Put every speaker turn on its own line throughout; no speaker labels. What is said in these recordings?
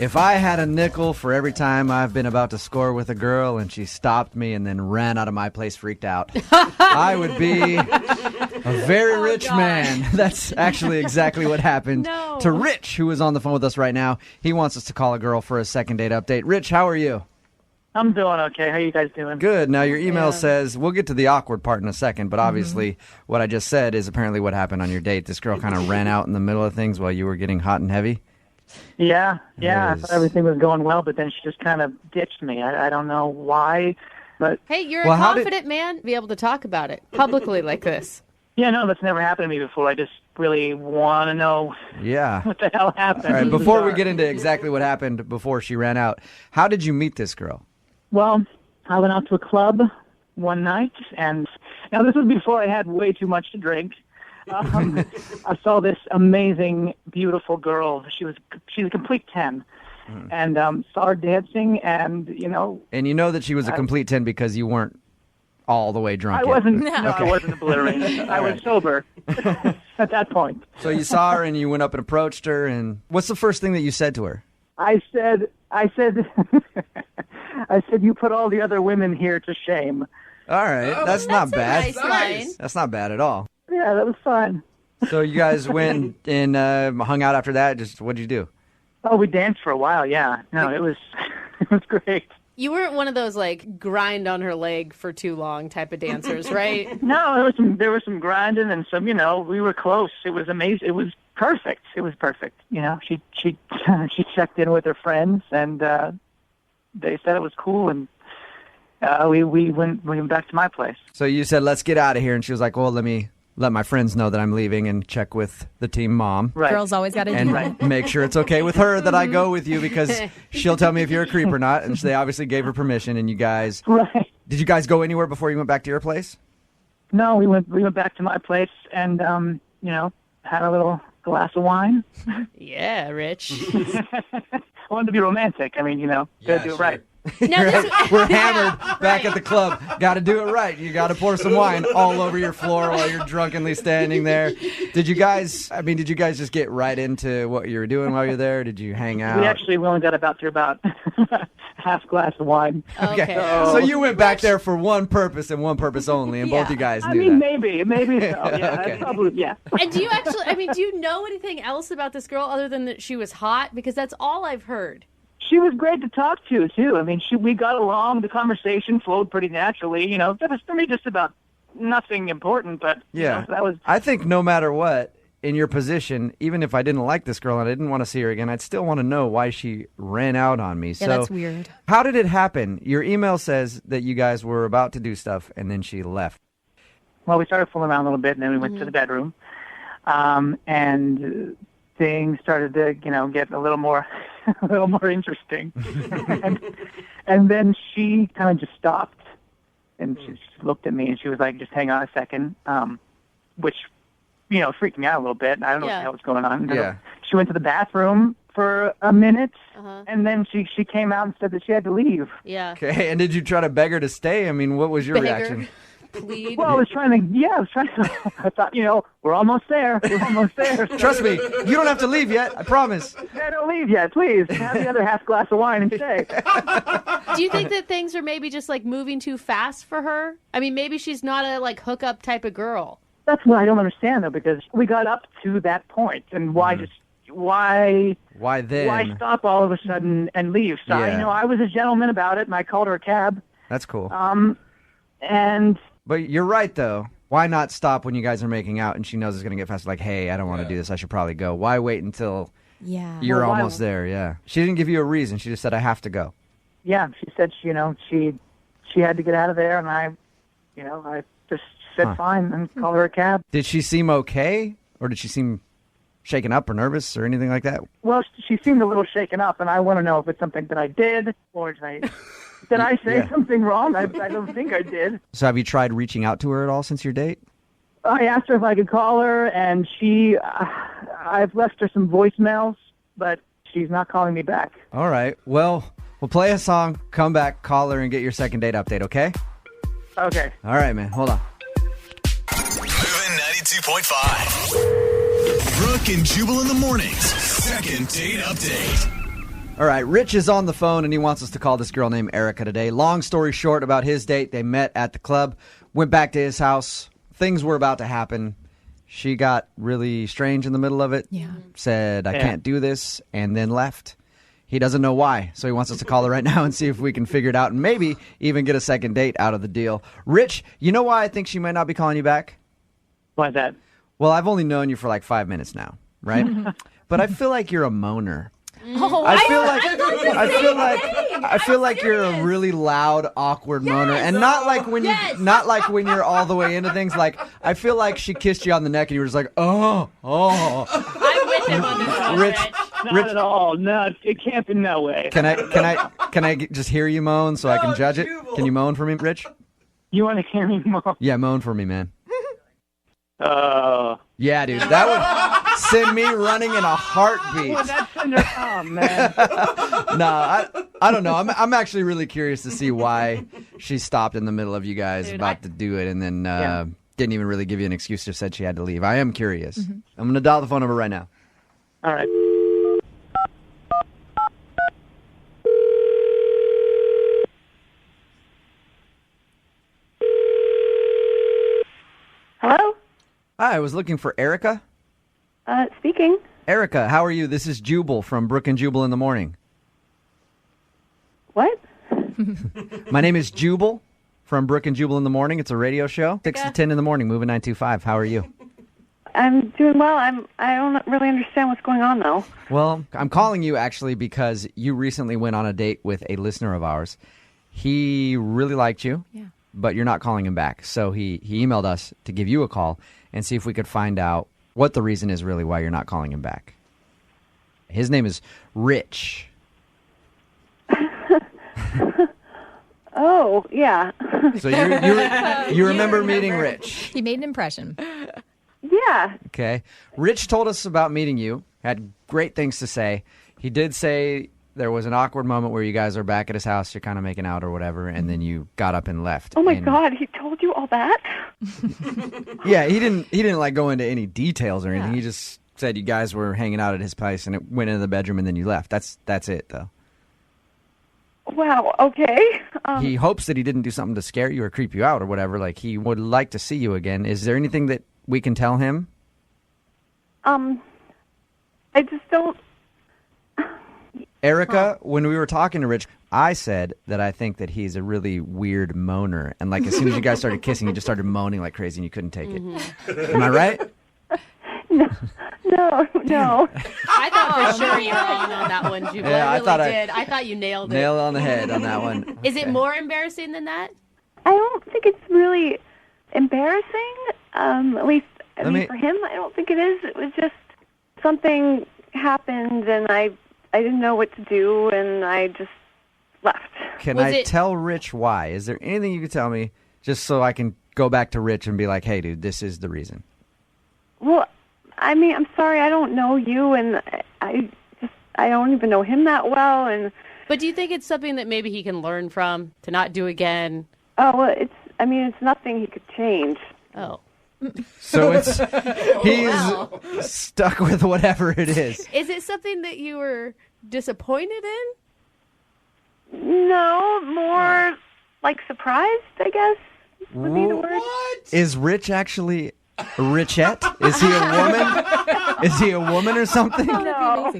If I had a nickel for every time I've been about to score with a girl and she stopped me and then ran out of my place freaked out, I would be a very rich man. That's actually exactly what happened to Rich, who is on the phone with us right now. He wants us to call a girl for a second date update. Rich, how are you?
I'm doing okay. How you guys doing?
Good. Now, your email says, we'll get to the awkward part in a second, but obviously what I just said is apparently what happened on your date. This girl kind of ran out in the middle of things while you were getting hot and heavy.
Yeah. I thought everything was going well, but then she just kind of ditched me. I don't know why, but...
Hey, you're a confident man to be able to talk about it publicly like this.
Yeah, no, that's never happened to me before. I just really want to know what the hell happened.
All right, before we get into exactly what happened before she ran out, how did you meet this girl?
Well, I went out to a club one night, and now this was before I had way too much to drink. I saw this amazing, beautiful girl. She's a complete 10, and saw her dancing, and
And you know that she was a complete 10 because you weren't all the way drunk
I
yet.
wasn't. I wasn't obliterated. I was sober at that point.
So you saw her, and you went up and approached her, and what's the first thing that you said to her?
I said, you put all the other women here to shame.
All right, that's not bad.
Nice line.
That's not bad at all.
Yeah, that was fun.
So you guys went and hung out after that? Just what'd you do?
Oh, we danced for a while, yeah. No, it was great.
You weren't one of those, grind on her leg for too long type of dancers, right?
No, there was some grinding and some, we were close. It was amazing. It was perfect. It was perfect. She checked in with her friends, and they said it was cool, and we went back to my place.
So you said, let's get out of here, and she was like, well, let me let my friends know that I'm leaving and check with the team mom.
Right.
Girls always got to do that.
And make sure it's okay with her that I go with you because she'll tell me if you're a creep or not. And they obviously gave her permission. And you guys, did you guys go anywhere before you went back to your place?
No, we went back to my place and, had a little glass of wine.
Yeah, Rich.
I wanted to be romantic. I mean, gotta do it right.
We're hammered back at the club. Got to do it right. You got to pour some wine all over your floor while you're drunkenly standing there. Did you guys just get right into what you were doing while you're there? Did you hang out?
We only got through about half glass of wine.
Okay.
So you went back there for one purpose and one purpose only, and both you guys knew that.
Maybe so. Yeah,
Okay.
Probably, yeah.
And do you know anything else about this girl other than that she was hot? Because that's all I've heard.
She was great to talk to, too. I mean, we got along. The conversation flowed pretty naturally. That was, for me, just about nothing important. But, that was...
I think no matter what, in your position, even if I didn't like this girl and I didn't want to see her again, I'd still want to know why she ran out on me.
Yeah, that's weird.
How did it happen? Your email says that you guys were about to do stuff, and then she left.
Well, we started fooling around a little bit, and then we went to the bedroom. And things started to, get a little more interesting. and then she kind of just stopped, and she just looked at me, and she was like, just hang on a second, which, freaked me out a little bit. I don't know what the hell was going on.
Yeah.
She went to the bathroom for a minute, and then she came out and said that she had to leave.
Yeah.
Okay, and did you try to beg her to stay? I mean, what was your reaction?
Plead.
Well, I was trying to, I thought, we're almost there.
Trust me, you don't have to leave yet, I promise.
I don't leave yet, please. Have the other half glass of wine and stay.
Do you think that things are maybe just moving too fast for her? I mean, maybe she's not a hookup type of girl.
That's what I don't understand, though, because we got up to that point, and why then? Why stop all of a sudden and leave? So, I was a gentleman about it, and I called her a cab.
That's cool.
But
you're right, though. Why not stop when you guys are making out and she knows it's going to get faster? Like, hey, I don't want to do this. I should probably go. Why wait until you're almost there? Yeah. She didn't give you a reason. She just said, I have to go.
Yeah. She said, she had to get out of there. And I just said fine and called her a cab.
Did she seem okay? Or did she seem shaken up or nervous or anything like that?
Well, she seemed a little shaken up. And I want to know if it's something that I did or did I say something wrong? I don't think I did.
So have you tried reaching out to her at all since your date?
I asked her if I could call her, and I've left her some voicemails, but she's not calling me back.
All right. Well, we'll play a song, come back, call her, and get your second date update, okay?
Okay.
All right, man. Hold on.
Moving 92.5. Brooke and Jubal in the mornings. Second date update.
All right, Rich is on the phone, and he wants us to call this girl named Erica today. Long story short about his date, they met at the club, went back to his house. Things were about to happen. She got really strange in the middle of it, said, I can't do this, and then left. He doesn't know why, so he wants us to call her right now and see if we can figure it out and maybe even get a second date out of the deal. Rich, you know why I think she might not be calling you back?
Why is that?
Well, I've only known you for like 5 minutes now, right? But I feel like you're a moaner.
Oh,
I feel like you're a really loud, awkward moaner, and not like when you're all the way into things. Like I feel like she kissed you on the neck, and you were just like, oh.
I'm with him on this one, Rich.
Not at all. No, it can't be no way.
Can I just hear you moan so I can judge it? Can you moan for me, Rich?
You want to hear me more?
Yeah, moan for me, man.
Oh.
Yeah, dude, that would send me running in a heartbeat.
Well, that's oh, man.
No, I don't know. I'm actually really curious to see why she stopped in the middle of you guys to do it and then didn't even really give you an excuse, just said she had to leave. I am curious. I'm going to dial the phone number right now.
All right.
Hello?
Hi, I was looking for Erica.
Speaking.
Erica, how are you? This is Jubal from Brooke and Jubal in the morning.
What?
My name is Jubal from Brooke and Jubal in the morning. It's a radio show. 6 to 10 in the morning, moving 925. How are you?
I'm doing well. I don't really understand what's going on, though.
Well, I'm calling you actually because you recently went on a date with a listener of ours. He really liked you, but you're not calling him back. So he emailed us to give you a call and see if we could find out what the reason is really why you're not calling him back. His name is Rich.
Oh, yeah.
So you remember meeting Rich.
He made an impression.
Yeah.
Okay. Rich told us about meeting you, had great things to say. He did say there was an awkward moment where you guys are back at his house, you're kind of making out or whatever, and then you got up and left.
Oh, my God. He told you all that?
Yeah, he didn't like go into any details or anything. He just said you guys were hanging out at his place and it went into the bedroom and then you left. That's it, though.
Wow. Okay.
He hopes that he didn't do something to scare you or creep you out or whatever. Like, he would like to see you again. Is there anything that we can tell him?
I just don't...
Erica, when we were talking to Rich, I said that I think that he's a really weird moaner. And like as soon as you guys started kissing, he just started moaning like crazy and you couldn't take it. Am I right?
No.
I thought for sure you were on that one, Jubal.
Yeah,
I
I
really
thought
did. I thought you nailed it.
Nail on the head on that one.
Is it more embarrassing than that?
I don't think it's really embarrassing. At least, I mean, for him, I don't think it is. It was just something happened and I didn't know what to do and I just left.
Can I tell Rich why? Is there anything you could tell me just so I can go back to Rich and be like, hey, dude, this is the reason?
Well, I mean, I'm sorry, I don't know you, and I don't even know him that well, and...
But do you think it's something that maybe he can learn from, to not do again?
Oh, well, it's nothing he could change.
Oh.
So he's stuck with whatever it is.
Is it something that you were disappointed in?
No, more like surprised, I guess, would be the word.
What? Is Rich actually... Richette? Is he a woman? Is he a woman or something?
No.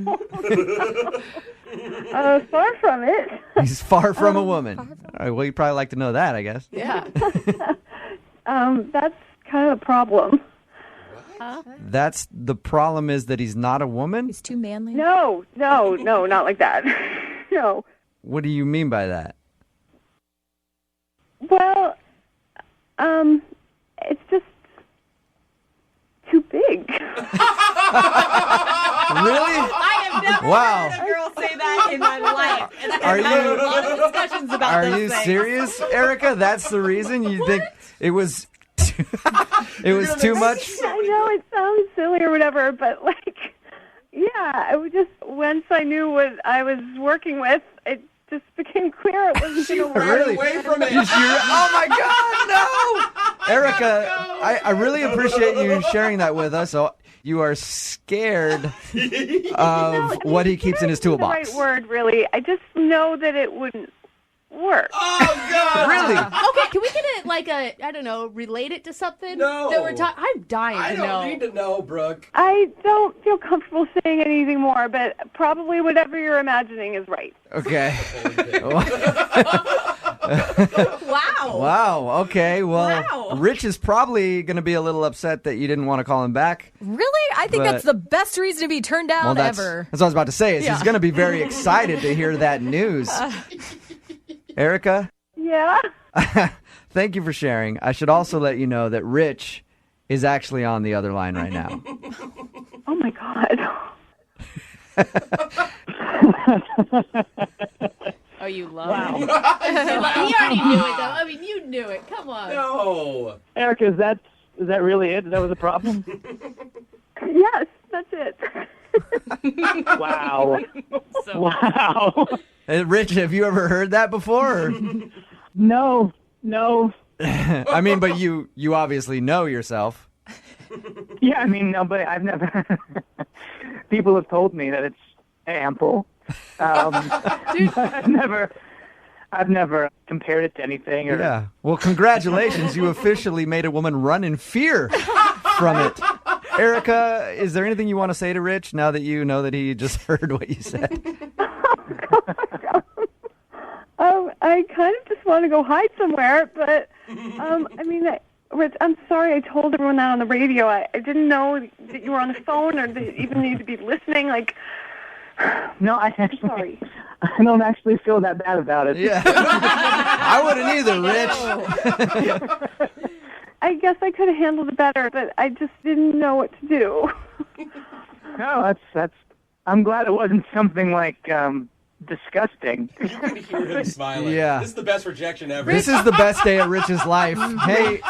Far from it.
He's far from a woman. All right, well, you'd probably like to know that, I guess.
Yeah.
That's kind of a problem.
That's the problem is that he's not a woman?
He's too manly.
No, not like that. No.
What do you mean by that?
Well, it's just too big.
Really?
I have never heard a girl say that in my life. And I've had a lot of discussions about
Are you serious, Erica? That's the reason you think it was it was too much?
I know it sounds silly or whatever, but yeah, it was just once I knew what I was working with, it just became clear it wasn't going to work.
Really? Away from it. Oh my God, no! Erica, I really appreciate you sharing that with us. So You are scared of what he keeps in his toolbox.
The right word, really. I just know that it wouldn't work.
Oh, God.
Really?
Okay, can we get it like I don't know, relate it to something?
No.
That we're talking. I'm dying
I
to
don't
know.
need to know, Brooke.
I don't feel comfortable saying anything more, but probably whatever you're imagining is right.
Okay.
Wow.
Wow. Okay. Well,
Wow.
Rich is probably going to be a little upset that you didn't want to call him back.
Really? I think
But-
that's the best reason to be turned down
Well, that's
ever.
what I was about to say. Is
Yeah.
he's going to be very excited to hear that news. Erica,
Yeah?
thank you for sharing. I should also let you know that Rich is actually on the other line right now.
Oh, my God.
Oh, you love it. He already knew it, though. I mean, you knew it. Come on.
No.
Erica, is that really it? That was a problem?
Yes, that's it.
Wow. Wow.
Rich, have you ever heard that before? Or-
No.
I mean, but you obviously know yourself.
Yeah, I mean, no, but I've never. People have told me that it's ample. But I've never compared it to anything. Or,
Yeah. Well, congratulations. You officially made a woman run in fear from it. Erica, is there anything you want to say to Rich now that you know that he just heard what you said?
I kind of just want to go hide somewhere, but, I mean, Rich, I'm sorry I told everyone that on the radio. I didn't know that you were on the phone or that you even need to be listening. Like,
No, I actually,
sorry.
I don't actually feel that bad about it.
Yeah. I wouldn't either, Rich.
I guess I could have handled it better, but I just didn't know what to do.
No, that's. I'm glad it wasn't something like disgusting.
You can hear him smiling.
Yeah.
This is the best rejection ever.
This is the best day of Rich's life. Hey,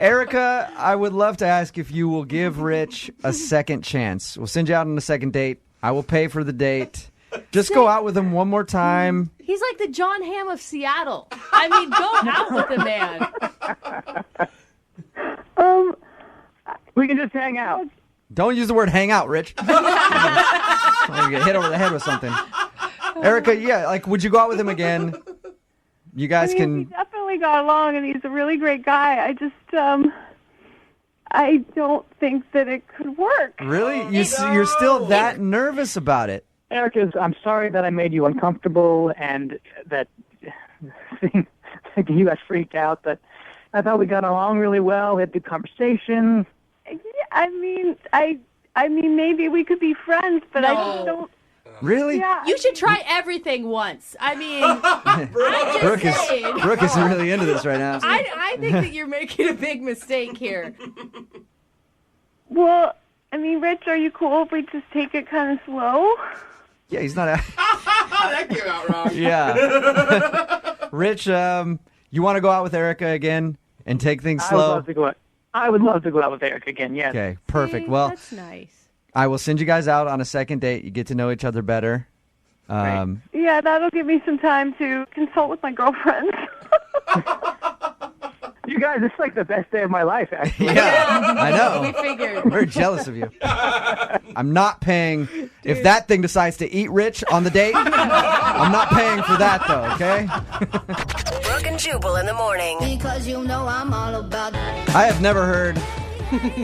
Erica, I would love to ask if you will give Rich a second chance. We'll send you out on a second date. I will pay for the date. Just go out with him one more time.
He's like the John Hamm of Seattle. I mean, go out with the man.
We can just hang out.
Don't use the word hang out, Rich. I'm gonna get hit over the head with something. Erica, yeah, like, would you go out with him again? You guys
We
can.
definitely got along, and he's a really great guy. I just, I don't think that it could work.
Really? You're still that nervous about it?
Erica, I'm sorry that I made you uncomfortable and that you guys freaked out, but I thought we got along really well. We had a good conversation.
Yeah, I mean, maybe we could be friends, but I just don't.
Really?
Yeah,
You should try everything once. I mean, I'm
Brooke
just saying.
Brooke is really into this right now.
I think that you're making a big mistake here.
Well, I mean, Rich, are you cool if we just take it kind of slow?
Yeah, he's not.
That came out wrong.
Yeah. Rich, you want to go out with Erica again and take things
I would
slow?
love to go out. I would love to go out with Erica again. Yes.
Okay, perfect.
See,
Well,
that's nice.
I will send you guys out on a second date. You get to know each other better.
Yeah, that'll give me some time to consult with my girlfriends.
You guys, it's like the best day of my life, actually.
Yeah, I
We
know.
figured.
I'm very jealous of you. I'm not paying. If that thing decides to eat Rich on the date, I'm not paying for that, though, okay?
Brooke and Jubal in the morning.
Because you know I'm all about
I have never heard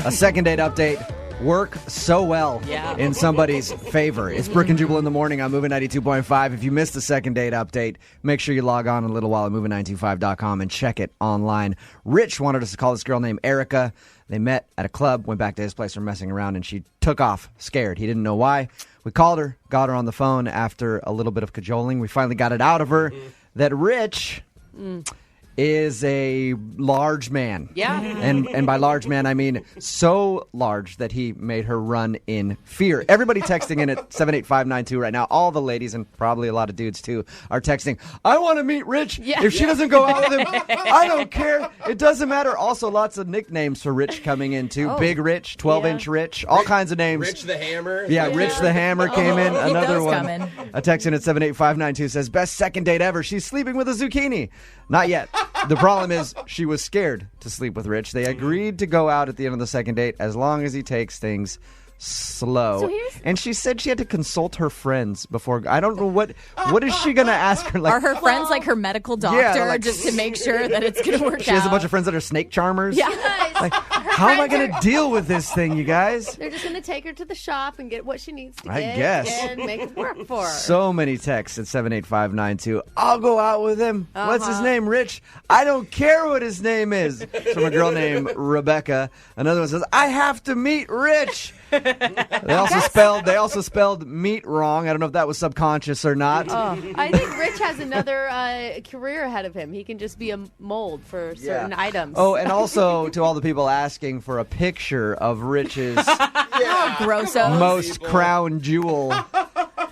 a second date update work so well in somebody's favor. It's Brooke and Jubal in the morning on Moving 92.5. If you missed the second date update, make sure you log on in a little while at moving925.com and check it online. Rich wanted us to call this girl named Erica. They met at a club, went back to his place for messing around, and she took off scared. He didn't know why. We called her, got her on the phone after a little bit of cajoling. We finally got it out of her that Rich is a large man.
Yeah.
And by large man, I mean so large that he made her run in fear. Everybody texting in at 78592 right now, all the ladies and probably a lot of dudes too are texting, I want to meet Rich.
Yeah.
If she doesn't go out with him, I don't care. It doesn't matter. Also, lots of nicknames for Rich coming in too. Big Rich, 12-inch Rich, all kinds of names.
Rich the Hammer.
Yeah, Rich the Hammer came in.
Keep
Another
those
one.
coming.
A text in at 78592 says, best second date ever. She's sleeping with a zucchini. Not yet. The problem is she was scared to sleep with Rich. They agreed to go out at the end of the second date as long as he takes things slow.
So here's-
And she said she had to consult her friends before. I don't know what is she going to ask her? Like,
Are her friends like her medical doctor
like-
just to make sure that it's going to work out?
she has a bunch of friends that are snake charmers?
Yeah.
Like, how am I going to deal with this thing, you guys?
They're just going to take her to the shop and get what she needs to
I
get.
guess.
And make it work for her.
So many texts at 78592. I'll go out with him. What's his name, Rich? I don't care what his name is. It's from a girl named Rebecca. Another one says, I have to meet Rich. They also spelled meat wrong. I don't know if that was subconscious or not.
I think Rich has another career ahead of him. He can just be a mold for certain items.
Oh, and also to all the people asking for a picture of Rich's
Oh, grosso.
most crown jewel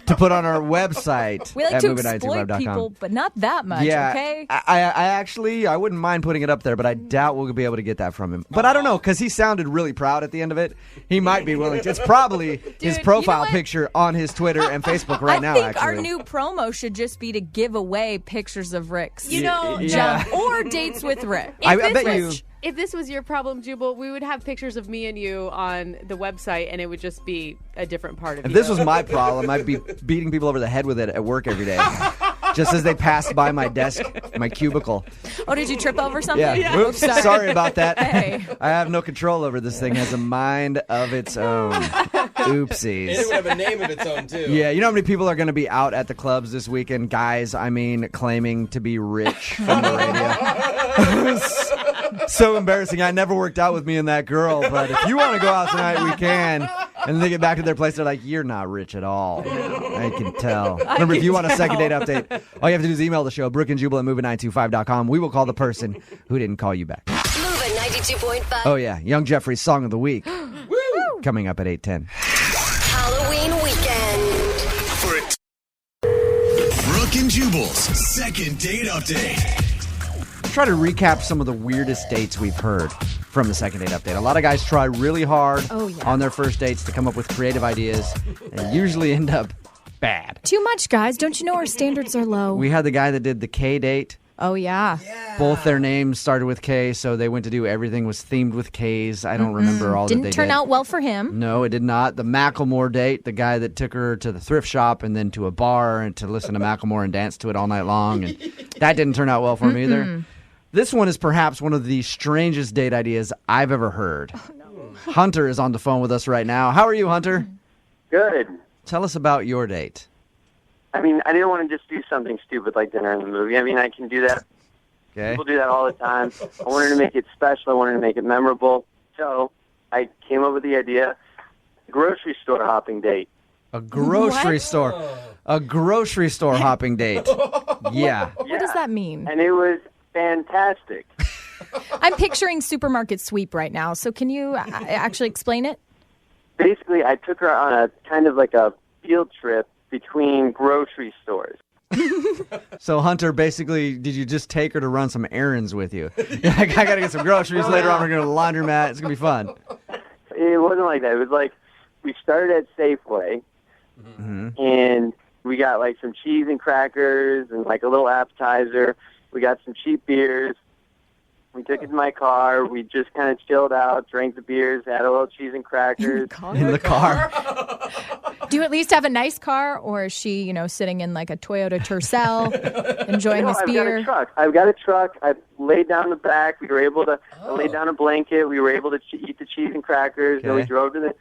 to put on our website.
We like
at
to exploit
moving925.com.
people, but not that much,
Yeah,
okay?
I actually wouldn't mind putting it up there, but I doubt we'll be able to get that from him. But I don't know, because he sounded really proud at the end of it. He might be willing to. It's probably his
you
profile
know what?
picture on his Twitter and Facebook right now,
I think
actually.
our new promo should just be to give away pictures of Rick's
You know,
Yeah.
jump or dates with Rick.
I bet you...
If this was your problem, Jubal, we would have pictures of me and you on the website, and it would just be a different part of
If
you.
this was my problem, I'd be beating people over the head with it at work every day. Just as they passed by my desk, my cubicle.
Oh, did you trip over something?
Yeah. Oops, sorry about that.
Hey.
I have no control over this thing. It has a mind of its own. Oopsies.
And it would have a name of its own, too.
Yeah, you know how many people are going to be out at the clubs this weekend? Guys, I mean, claiming to be rich from the radio. So embarrassing. I never worked out with me and that girl, but if you want to go out tonight, we can. And then they get back to their place, they're like, you're not rich at all. I can tell. Remember, if you want a second date update, all you have to do is email the show, Brooke and Jubal at moving925.com. We will call the person who didn't call you back.
Moving 92.5.
Oh, yeah. Young Jeffrey's Song of the Week. Coming up at 8:10.
Halloween weekend.
Brooke and Jubal's second date update.
Try to recap some of the weirdest dates we've heard from the second date update. A lot of guys try really hard on their first dates to come up with creative ideas and usually end up bad.
Too much, guys. Don't you know our standards are low?
We had the guy that did the K date.
Oh, yeah.
Both their names started with K, so they went to do everything was themed with Ks. I don't remember all that they
Didn't turn
did.
out well for him.
No, it did not. The Macklemore date, the guy that took her to the thrift shop and then to a bar and to listen to Macklemore and dance to it all night long. And that didn't turn out well for him either. This one is perhaps one of the strangest date ideas I've ever heard. Oh, no. Hunter is on the phone with us right now. How are you, Hunter?
Good.
Tell us about your date.
I mean, I didn't want to just do something stupid like dinner in the movie. I mean, I can do that.
Okay.
People do that all the time. I wanted to make it special. I wanted to make it memorable. So I came up with the idea, grocery store hopping date.
A grocery store. A grocery store hopping date. Yeah.
What does that mean?
And it was fantastic.
I'm picturing supermarket sweep right now, so can you actually explain it?
Basically, I took her on a kind of like a field trip between grocery stores.
So, Hunter, basically, did you just take her to run some errands with you? I got to get some groceries later on. We're going to the laundromat. It's going to be fun.
It wasn't like that. It was like we started at Safeway, and we got like some cheese and crackers and like a little appetizer. We got some cheap beers. We took it to my car. We just kind of chilled out, drank the beers, had a little cheese and crackers.
In the car.
Do you at least have a nice car, or is she, sitting in like a Toyota Tercel, enjoying this beer?
I've got a truck. I laid down the back. We were able to lay down a blanket. We were able to eat the cheese and crackers. Then we drove to the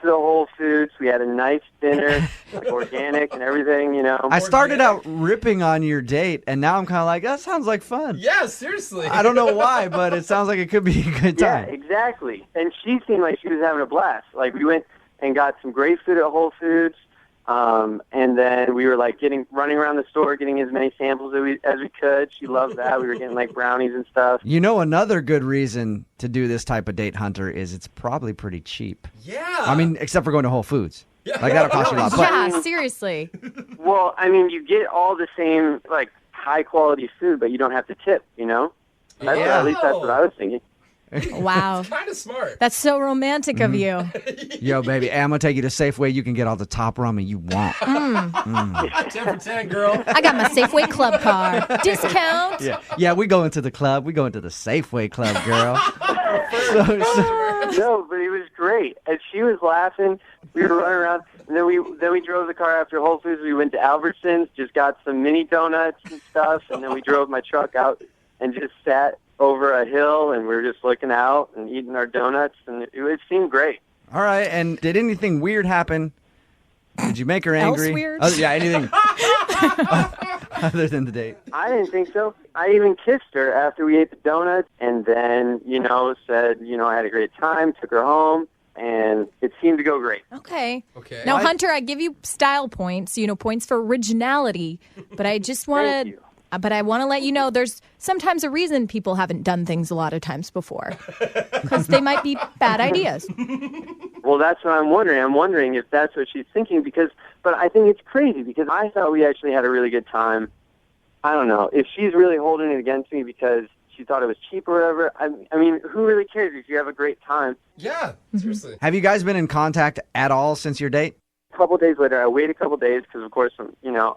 Whole Foods. We had a nice dinner, like organic and everything,
I started out ripping on your date, and now I'm kind of like, that sounds like fun.
Yeah, seriously.
I don't know why, but it sounds like it could be a good time.
Yeah, exactly. And she seemed like she was having a blast. Like, we went and got some great food at Whole Foods, and then we were like running around the store, getting as many samples as we could. She loved that. We were getting like brownies and stuff.
Another good reason to do this type of date, Hunter, is it's probably pretty cheap.
Yeah.
I mean, except for going to Whole Foods. Like, that'll cost you a lot. But
Yeah, seriously.
Well, I mean, you get all the same, like, high-quality food, but you don't have to tip, At least that's what I was thinking.
Wow.
Kind of smart.
That's so romantic of you.
Yo, baby, I'm going to take you to Safeway. You can get all the top ramen you want.
10 for 10, girl.
I got my Safeway Club card. Discount.
Yeah, we go into the club. We go into the Safeway Club, girl.
No, but it was great. And she was laughing. We were running around. And then we drove the car after Whole Foods. We went to Albertsons, just got some mini donuts and stuff. And then we drove my truck out and just sat over a hill, and we were just looking out and eating our donuts. And it seemed great.
All right. And did anything weird happen? Did you make her angry?
Else weird?
Yeah, anything other than the date?
I didn't think so. I even kissed her after we ate the donuts, and then, said, I had a great time, took her home, and it seemed to go great.
Okay.
Okay.
Now, Hunter, I give you style points, points for originality, but I just want to... But I want to let you know there's sometimes a reason people haven't done things a lot of times before. Because they might be bad ideas.
Well, that's what I'm wondering. I'm wondering if that's what she's thinking, but I think it's crazy because I thought we actually had a really good time. I don't know. If she's really holding it against me because she thought it was cheap or whatever, I mean, who really cares if you have a great time?
Yeah, seriously.
Have you guys been in contact at all since your date?
A couple days later, I waited a couple days because, of course, I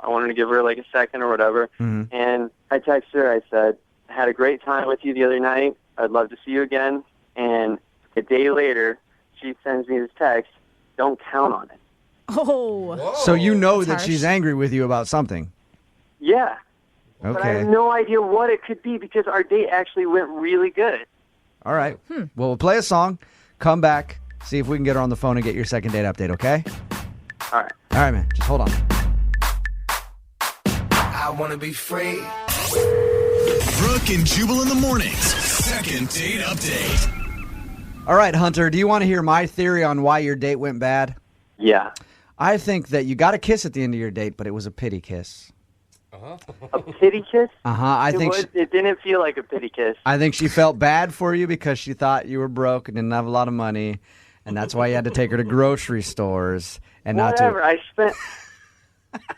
wanted to give her like a second or whatever.
Mm-hmm.
And I texted her. I said, "Had a great time with you the other night. I'd love to see you again." And a day later, she sends me this text. "Don't count on it."
Oh.
Whoa.
So you know
That's
that
harsh.
she's angry with you about something.
Yeah. But I
Okay.
have no idea what it could be because our date actually went really good.
All right. Well, we'll play a song, come back, see if we can get her on the phone and get your second date update, okay?
All right.
All right, man. Just hold on.
I want to be free.
Brooke and Jubal in the mornings. Second date update.
All right, Hunter, do you want to hear my theory on why your date went bad?
Yeah.
I think that you got a kiss at the end of your date, but it was a pity kiss.
A pity kiss?
I think
It didn't feel like a pity kiss.
I think she felt bad for you because she thought you were broke and didn't have a lot of money, and that's why you had to take her to grocery stores and
Whatever.
not to.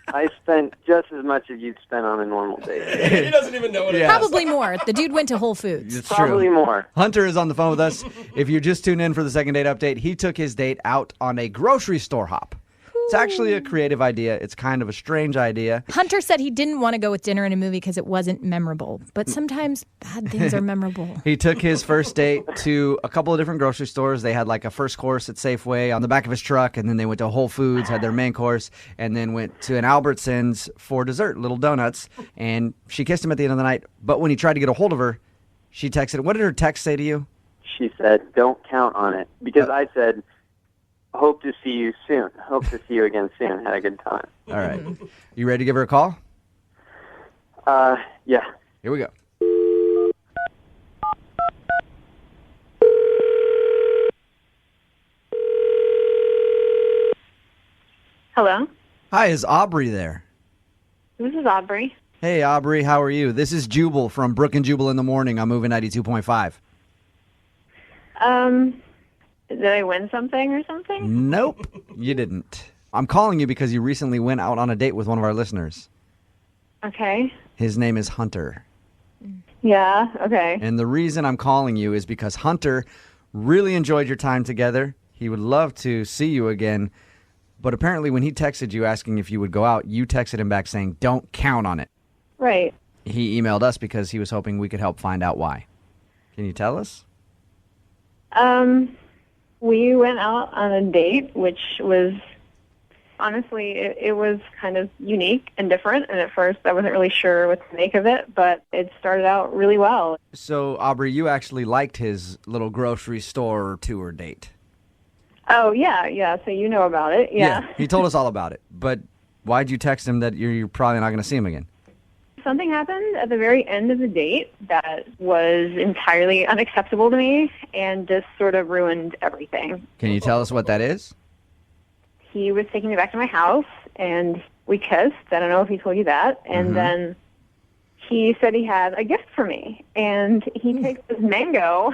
I spent just as much as you'd spend on a normal date.
He doesn't even know what it is.
Probably more. The dude went to Whole Foods.
It's
Probably
true.
more.
Hunter is on the phone with us. If you just tuned in for the second date update, he took his date out on a grocery store hop. It's actually a creative idea. It's kind of a strange idea.
Hunter said he didn't want to go with dinner and a movie because it wasn't memorable. But sometimes bad things are memorable.
He took his first date to a couple of different grocery stores. They had like a first course at Safeway on the back of his truck, and then they went to Whole Foods, had their main course, and then went to an Albertsons for dessert, little donuts. And she kissed him at the end of the night. But when he tried to get a hold of her, she texted. What did her text say to you?
She said, "Don't count on it." Because I said, "Hope to see you soon. Hope to see you again soon. Had a good time."
All right. You ready to give her a call?
Yeah.
Here we go.
Hello,
Hi, is Aubrey there?
this is Aubrey.
Hey, Aubrey, how are you? This is Jubal from Brooke and Jubal in the Morning. I'm moving 92.5.
Did I win something or something?
Nope, you didn't. I'm calling you because you recently went out on a date with one of our listeners.
Okay.
His name is Hunter.
Yeah, okay.
And the reason I'm calling you is because Hunter really enjoyed your time together. He would love to see you again. But apparently when he texted you asking if you would go out, you texted him back saying, "Don't count on it."
Right.
He emailed us because he was hoping we could help find out why. Can you tell us?
We went out on a date, which was, honestly, it was kind of unique and different. And at first I wasn't really sure what to make of it, but it started out really well.
So, Aubrey, you actually liked his little grocery store tour date.
Oh, yeah. So you know about it. Yeah.
He told us all about it. But why'd you text him that you're probably not going to see him again?
Something happened at the very end of the date that was entirely unacceptable to me and just sort of ruined everything.
Can you tell us what that is?
He was taking me back to my house, and we kissed. I don't know if he told you that. And then he said he had a gift for me, and he takes this mango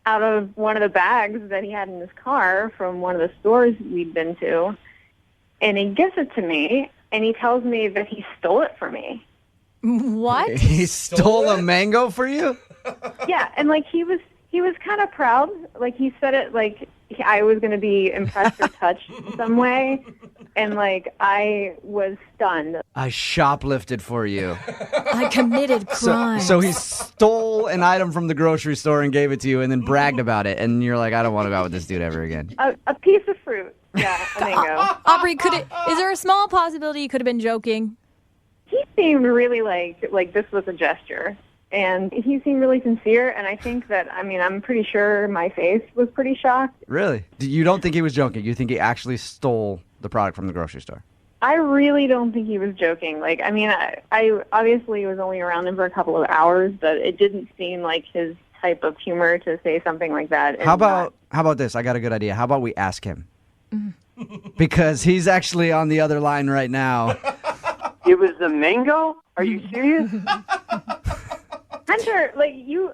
out of one of the bags that he had in his car from one of the stores we'd been to, and he gives it to me, and he tells me that he stole it from me.
What?
He stole a mango for you?
Yeah, and like he was kind of proud. Like he said it like I was going to be impressed or touched in some way. And, like, I was stunned.
I shoplifted for you.
I committed crime.
So he stole an item from the grocery store and gave it to you and then bragged about it. And you're like, I don't want to go out with this dude ever again.
A piece of fruit. Yeah, a mango.
Aubrey, is there a small possibility you could have been joking?
He seemed really like this was a gesture. And he seemed really sincere, and I think that, I'm pretty sure my face was pretty shocked.
Really? You don't think he was joking? You think he actually stole the product from the grocery store?
I really don't think he was joking. Like, I obviously was only around him for a couple of hours, but it didn't seem like his type of humor to say something like that.
How about this? I got a good idea. How about we ask him? Because he's actually on the other line right now.
It was the mango? Are you serious?
Hunter, like, you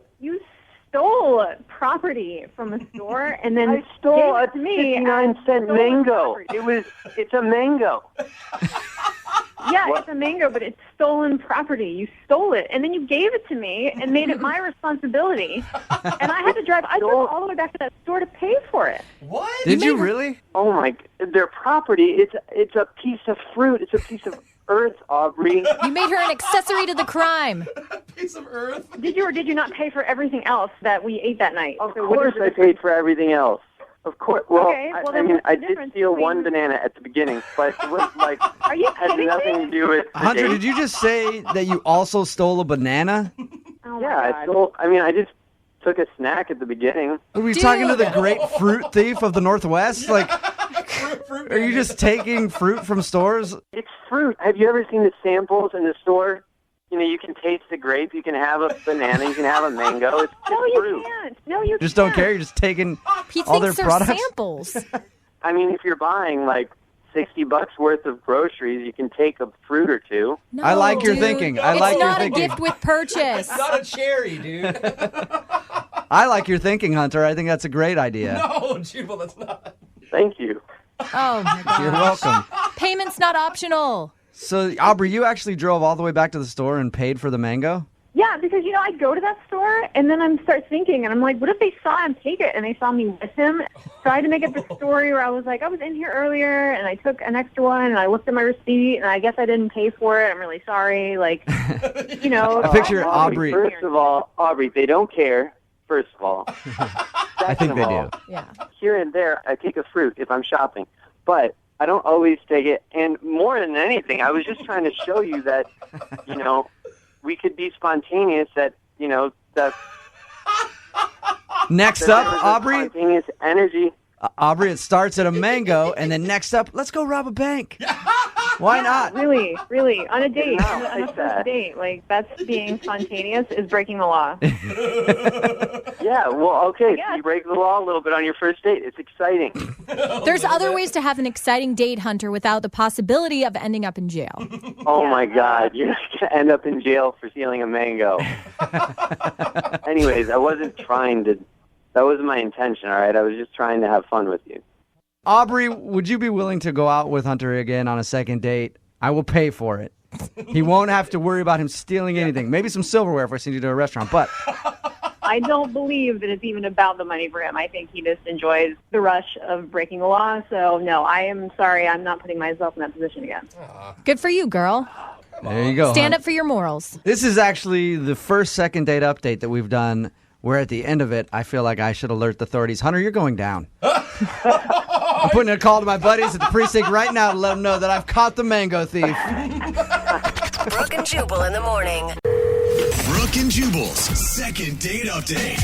stole property from a store and then
I stole
gave
a
it to me.
59-cent mango. It's a mango.
Yeah, it's a mango, but it's stolen property. You stole it, and then you gave it to me and made it my responsibility. And I had to drive. I drove all the way back to that store to pay for it.
What?
Did you really?
Oh my! Their property. It's a piece of fruit. It's a piece of earth, Aubrey.
You made her an accessory to the crime.
Piece of earth.
Did you or did you not pay for everything else that we ate that night?
Of course, I paid for everything else. Of course. Well,
Okay, well, then
I
what's the
did
difference
steal
between-
one banana at the beginning, but it was like
Are you
had
kidding
nothing
me?
to do with the
Hunter,
date.
did you just say that you also stole a banana?
Oh
Yeah,
my
I
God.
stole. I just took a snack at the beginning.
Are we talking to the great fruit thief of the Northwest? Like,
Fruit
are you just taking fruit from stores?
It's fruit. Have you ever seen the samples in the store? You know, you can taste the grape. You can have a banana. You can have a mango. It's just
No, you
fruit.
can't. No, you
Just
can't.
don't care? You're just taking
He
all their
thinks they're
products?
samples.
I mean, if you're buying like $60 worth of groceries, you can take a fruit or two.
No,
I like your
dude.
thinking. I
It's
like your
not
thinking.
a gift with purchase.
It's not a cherry, dude.
I like your thinking, Hunter. I think that's a great idea.
No, Jubal, that's not.
Thank you.
Oh, my God.
You're welcome.
Payment's not optional.
So, Aubrey, you actually drove all the way back to the store and paid for the mango?
Yeah, because, I go to that store, and then I start thinking, and I'm like, what if they saw him take it, and they saw me with him? So I had to make up a story where I was like, I was in here earlier, and I took an extra one, and I looked at my receipt, and I guess I didn't pay for it. I'm really sorry. Like,
I picture Aubrey.
First of all, Aubrey, they don't care. First of all.
I think they do.
Yeah.
Here and there, I take a fruit if I'm shopping, but I don't always take it. And more than anything, I was just trying to show you that, we could be spontaneous. That that.
Next
that
up,
there was a
Aubrey.
Spontaneous energy.
Aubrey, it starts at a mango, and then next up, let's go rob a bank. Why not?
Really, on a date,
No,
on a
like
first
that.
date, like, that's being spontaneous is breaking the law.
Yeah. Well, okay.
Yeah.
So you break the law a little bit on your first date. It's exciting.
There's other ways to have an exciting date, Hunter, without the possibility of ending up in jail.
Oh my God, you're gonna end up in jail for stealing a mango. Anyways, I wasn't trying to. That wasn't my intention. All right, I was just trying to have fun with you.
Aubrey, would you be willing to go out with Hunter again on a second date? I will pay for it. He won't have to worry about him stealing anything. Maybe some silverware if I send you to a restaurant, but
I don't believe that it's even about the money for him. I think he just enjoys the rush of breaking the law. So, no, I am sorry. I'm not putting myself in that position again.
Good for you, girl.
there you go.
Stand
Hunter.
up for your morals.
This is actually the first second date update that we've done where at the end of it, I feel like I should alert the authorities. Hunter, you're going down. I'm putting a call to my buddies at the precinct right now to let them know that I've caught the mango thief.
Brooke and Jubal in the morning.
Brooke and Jubal's second date update.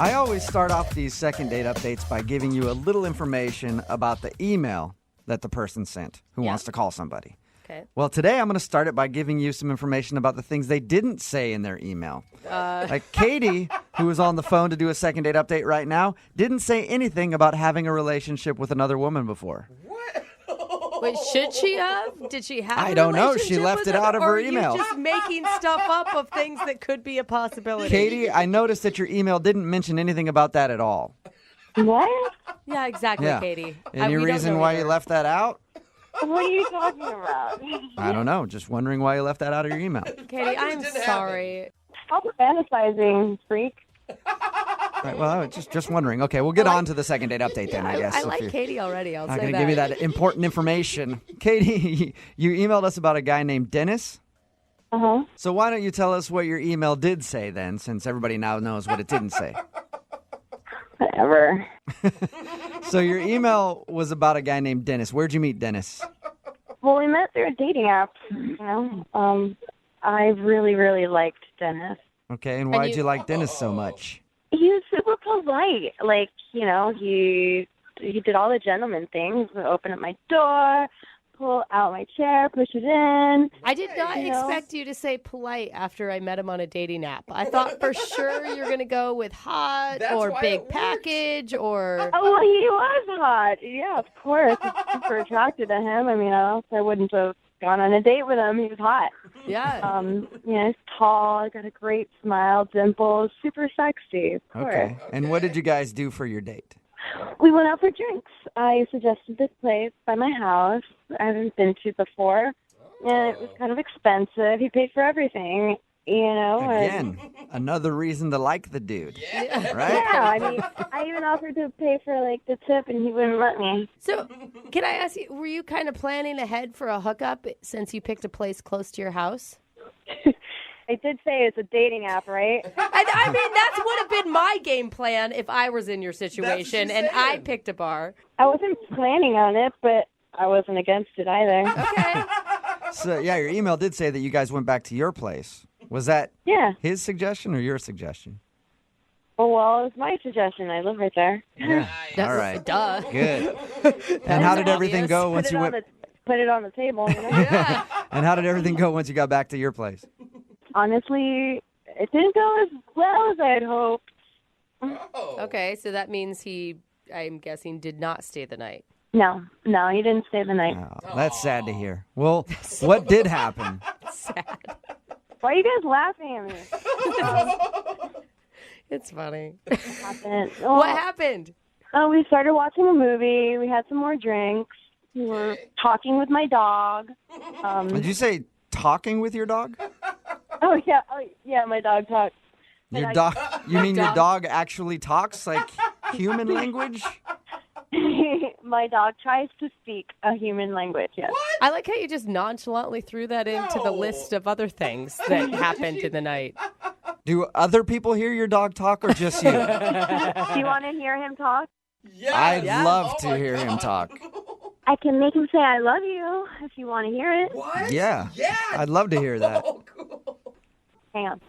I always start off these second date updates by giving you a little information about the email that the person sent who wants to call somebody.
Okay.
Well, today I'm going to start it by giving you some information about the things they didn't say in their email. Like Katie, who is on the phone to do a second date update right now, didn't say anything about having a relationship with another woman before.
Wait, should she have? Did she have?
I
a
don't know. She
relationship
left
with
it
him,
out of
or
her
are you
email.
just making stuff up of things that could be a possibility.
Katie, I noticed that your email didn't mention anything about that at all.
What?
Yeah, exactly,
Yeah.
Katie.
Any
we don't
reason
know
why
either.
you left that out?
What are you talking about?
I don't know. Just wondering why you left that out of your email.
Katie, I'm sorry.
Stop fantasizing, freak.
Right, well, I was just wondering. Okay, we'll get on to the second date update then, I guess.
I
if
like
you're
Katie already. I'll
not
say
going
that.
to give you that important information. Katie, you emailed us about a guy named Dennis.
Uh-huh.
So why don't you tell us what your email did say then, since everybody now knows what it didn't say?
Whatever.
So your email was about a guy named Dennis. Where'd you meet Dennis?
Well, we met through a dating app. I really, really liked Dennis.
Okay, and why'd you like Dennis so much?
He was super polite. Like, he did all the gentleman things. Open up my door, pull out my chair, push it in.
I did not expect you to say polite after I met him on a dating app. I thought for sure you're going to go with hot or big package or...
Oh, well, he was hot. Yeah, of course. I'm super attracted to him. I mean, else I wouldn't have gone on a date with him. He was hot.
Yeah.
He's tall, got a great smile, dimples, super sexy. Of course.
Okay, and what did you guys do for your date?
We went out for drinks. I suggested this place by my house I haven't been to before, and it was kind of expensive. He paid for everything,
Again, another reason to like the dude.
Yeah.
Right?
Yeah, I mean, I even offered to pay for, the tip, and he wouldn't let me.
So, can I ask you, were you kind of planning ahead for a hookup since you picked a place close to your house?
I did say it's a dating app, right?
I mean, that would have been my game plan if I was in your situation and I picked a bar.
I wasn't planning on it, but I wasn't against it either.
Okay.
So, yeah, your email did say that you guys went back to your place. Was that his suggestion or your suggestion?
Oh, well, it was my suggestion. I live right there.
Yeah. All right.
Duh.
Good. And how did everything go once you went?
Put it on the table.
Yeah.
And how did everything go once you got back to your place?
Honestly, it didn't go as well as I had hoped.
Okay, so that means he, I'm guessing, did not stay the night.
No, he didn't stay the night.
Oh, that's sad to hear. Well, what did happen?
Sad.
Why are you guys laughing at me?
It's funny.
What
happened?
Oh, we started watching a movie. We had some more drinks. We were talking with my dog.
Did you say talking with your dog?
Oh, yeah, my dog talks.
Your dog? You mean your dog actually talks like human language?
My dog tries to speak a human language, yes.
I like how you just nonchalantly threw that into the list of other things that happened in the night.
Do other people hear your dog talk or just you?
Do you want to hear him talk?
Yes.
I'd love to hear him talk.
I can make him say I love you if you want to hear it.
What?
Yeah. I'd love to hear that.
Oh, cool.
Hang on.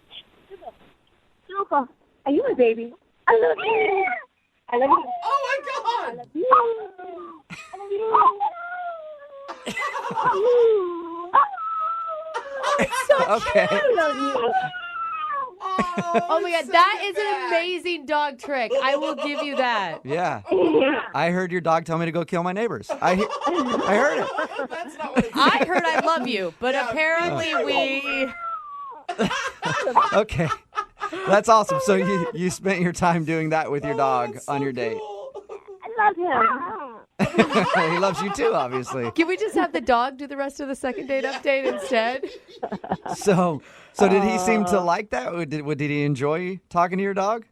Jubal, are you a baby? I love you. I love you.
Oh, my God.
I love you. I love you.
Okay.
I love you.
Oh my God, that is an amazing dog trick. I will give you that.
Yeah. I heard your dog tell me to go kill my neighbors. I heard it.
That's not what it
I heard I love you, but apparently we...
Okay. That's awesome. So you spent your time doing that with your dog on your date.
I love him.
He loves you too, obviously.
Can we just have the dog do the rest of the second date update instead?
So did he seem to like that? Or did he enjoy talking to your dog?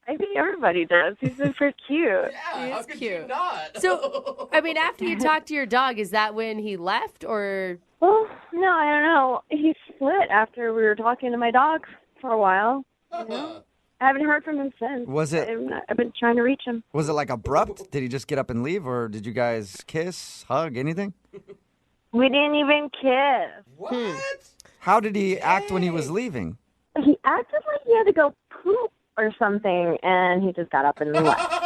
I think everybody does. He's super cute.
Yeah, how could you not?
So, I mean, after you talked to your dog, is that when he left or...
Well, no, I don't know. He split after we were talking to my dog for a while. You know? I haven't heard from him since.
Was it?
I've been trying to reach him.
Was it like abrupt? Did he just get up and leave, or did you guys kiss, hug, anything?
We didn't even kiss.
What?
How did he act when he was leaving?
He acted like he had to go poop or something, and he just got up and left.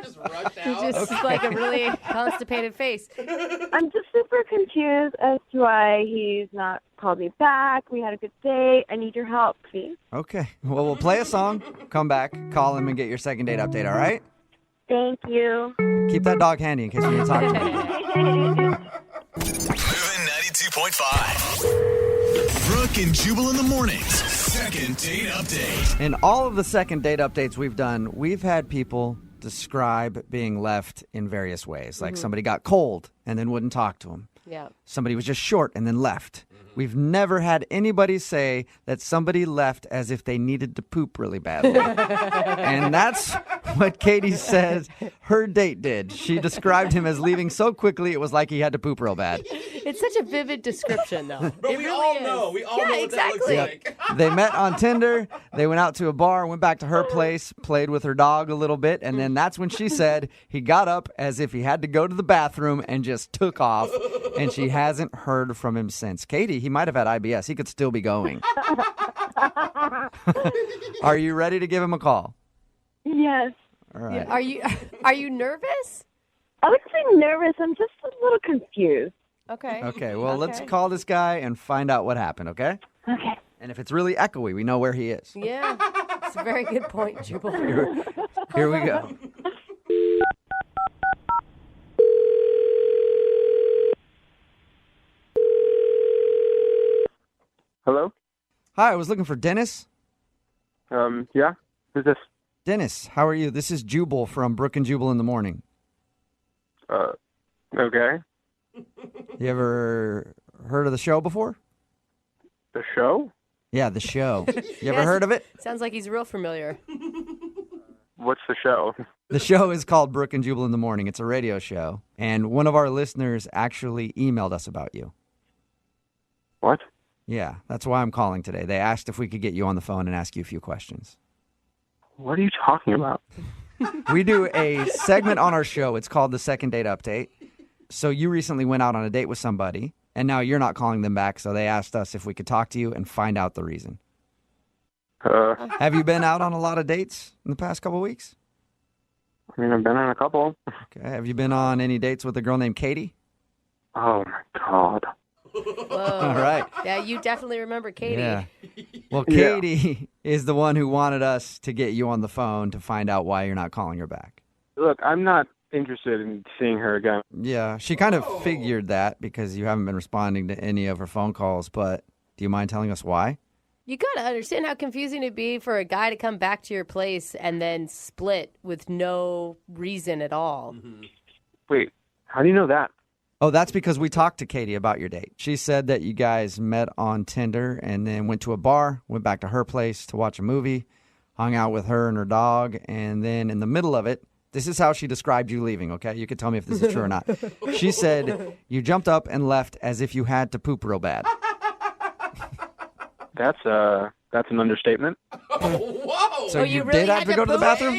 Just rushed out.
Just like a really constipated face.
I'm just super confused as to why he's not called me back. We had a good date. I need your help, please.
Okay. Well, we'll play a song, come back, call him, and get your second date update, all right?
Thank you.
Keep that dog handy in case we need to talk to him.
Moving 92.5. Brooke and Jubal in the mornings. Second date update.
In all of the second date updates we've done, we've had people describe being left in various ways. Like somebody got cold and then wouldn't talk to him.
Yeah.
Somebody was just short and then left. We've never had anybody say that somebody left as if they needed to poop really badly. And that's what Katie says her date did. She described him as leaving so quickly it was like he had to poop real bad.
It's such a vivid description, though.
But
it
we
really
all
is.
know. We all know what
exactly.
that looks like.
They met on Tinder. They went out to a bar, went back to her place, played with her dog a little bit, and then that's when she said he got up as if he had to go to the bathroom and just took off, and she hasn't heard from him since. Katie, he might have had IBS. He could still be going. Are you ready to give him a call?
Yes.
All right.
Are you nervous?
I wouldn't say nervous. I'm just a little confused.
Okay.
Okay, well, let's call this guy and find out what happened, okay?
Okay.
And if it's really echoey, we know where he is.
Yeah, it's a very good point, Jubal.
Here we go.
Hello?
Hi, I was looking for Dennis.
Yeah? Who's this?
Dennis, how are you? This is Jubal from Brooke and Jubal in the morning.
Okay.
You ever heard of the show before?
The show?
Yeah, the show. You ever heard of it?
Sounds like he's real familiar.
What's the show?
The show is called Brooke and Jubal in the Morning. It's a radio show. And one of our listeners actually emailed us about you.
What?
Yeah, that's why I'm calling today. They asked if we could get you on the phone and ask you a few questions.
What are you talking about?
We do a segment on our show. It's called the Second Date Update. So you recently went out on a date with somebody, and now you're not calling them back, so they asked us if we could talk to you and find out the reason.
Have
you been out on a lot of dates in the past couple of weeks?
I mean, I've been on a couple.
Okay. Have you been on any dates with a girl named Katie?
Oh, my God.
Whoa.
All right.
Yeah, you definitely remember Katie.
Yeah. Well, Katie is the one who wanted us to get you on the phone to find out why you're not calling her back.
Look, I'm not interested in seeing her again.
Yeah, she kind of figured that because you haven't been responding to any of her phone calls, but do you mind telling us why?
You got to understand how confusing it'd be for a guy to come back to your place and then split with no reason at all.
Mm-hmm.
Wait, how do you know that?
Oh, that's because we talked to Katie about your date. She said that you guys met on Tinder and then went to a bar, went back to her place to watch a movie, hung out with her and her dog, and then in the middle of it, this is how she described you leaving, okay? You can tell me if this is true or not. She said you jumped up and left as if you had to poop real bad.
That's an understatement.
Whoa!
So you really did have to go to the bathroom?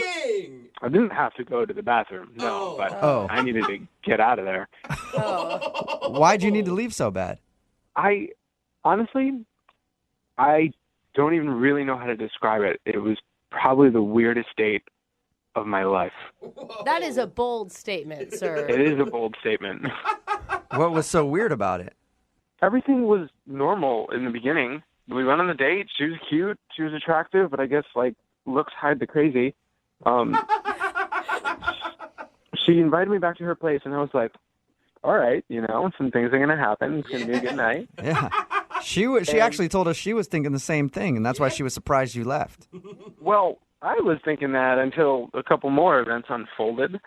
I didn't have to go to the bathroom, no, but I needed to get out of there.
Why'd you need to leave so bad?
Honestly, I don't even really know how to describe it. It was probably the weirdest date of my life.
That is a bold statement, sir.
It is a bold statement.
What was so weird about it?
Everything was normal in the beginning. We went on the date. She was cute. She was attractive, but I guess, looks hide the crazy. She invited me back to her place, and I was like, all right, some things are going to happen. It's going to be a good night.
Yeah. She actually told us she was thinking the same thing, and that's why she was surprised you left.
Well, I was thinking that until a couple more events unfolded.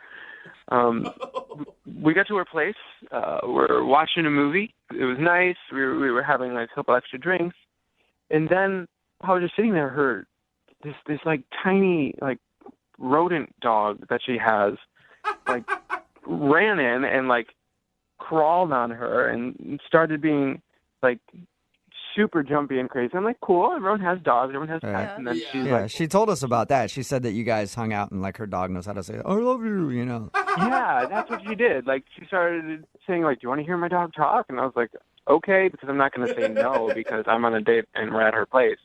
We got to her place. We're watching a movie. It was nice. We were having a couple extra drinks. And then I was just sitting there, her this tiny rodent dog that she has ran in and crawled on her and started being super jumpy and crazy. I'm like, cool, everyone has dogs, everyone has pets. And then she's
she told us about that. She said that you guys hung out and her dog knows how to say, I love you,
Yeah, that's what she did. She started saying, do you want to hear my dog talk? And I was like, okay, because I'm not going to say no because I'm on a date and we're at her place.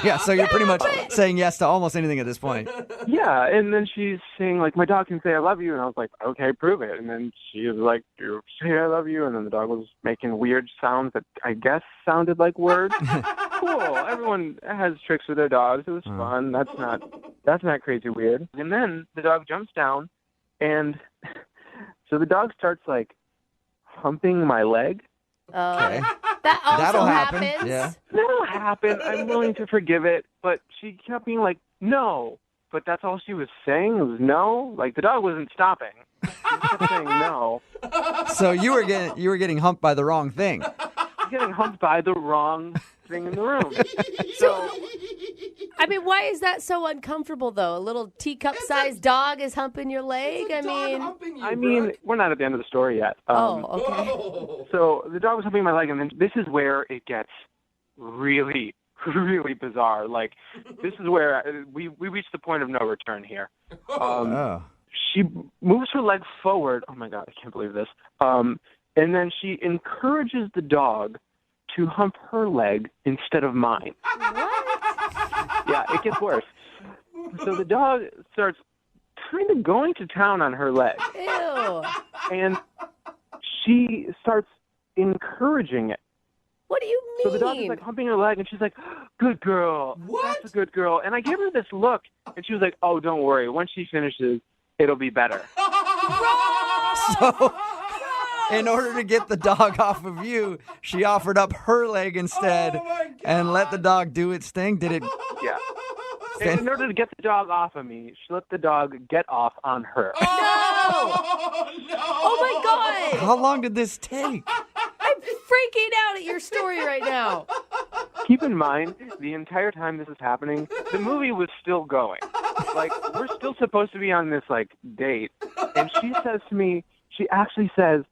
Yeah, so you're pretty much saying yes to almost anything at this point.
Yeah, and then she's saying, my dog can say I love you. And I was like, okay, prove it. And then she was like, you say I love you. And then the dog was making weird sounds that I guess sounded like words. Cool. Everyone has tricks with their dogs. It was fun. That's not crazy weird. And then the dog jumps down, and so the dog starts, humping my leg.
Okay.
That also
That'll happen.
happens.
Yeah.
That'll happen. I'm willing to forgive it. But she kept being like, no. But that's all she was saying. It was no. The dog wasn't stopping. She kept saying no.
So you were getting humped by the wrong thing.
getting humped by the wrong thing in the room. So,
I mean, why is that so uncomfortable, though? A little teacup-sized dog is humping your leg?
I mean, we're not at the end of the story yet.
Okay.
So the dog was humping my leg, and then this is where it gets really, really bizarre. Like, this is where we reached the point of no return here. She moves her leg forward. Oh, my God, I can't believe this. And then she encourages the dog to hump her leg instead of mine.
What?
Yeah, it gets worse. So the dog starts kind of going to town on her leg.
Ew.
And she starts encouraging it.
What do you mean?
So the dog is like humping her leg, and she's like, "Good girl.
What?
That's a good girl." And I gave her this look, and she was like, "Oh, don't worry. Once she finishes, it'll be better."
So, in order to get the dog off of you, she offered up her leg instead and let the dog do its thing. Did it?
Yeah. And in order to get the dog off of me, she let the dog get off on her.
Oh, no! Oh, my God!
How long did this take?
I'm freaking out at your story right now.
Keep in mind, the entire time this is happening, the movie was still going. Like, we're still supposed to be on this, like, date. And she says to me, she actually says,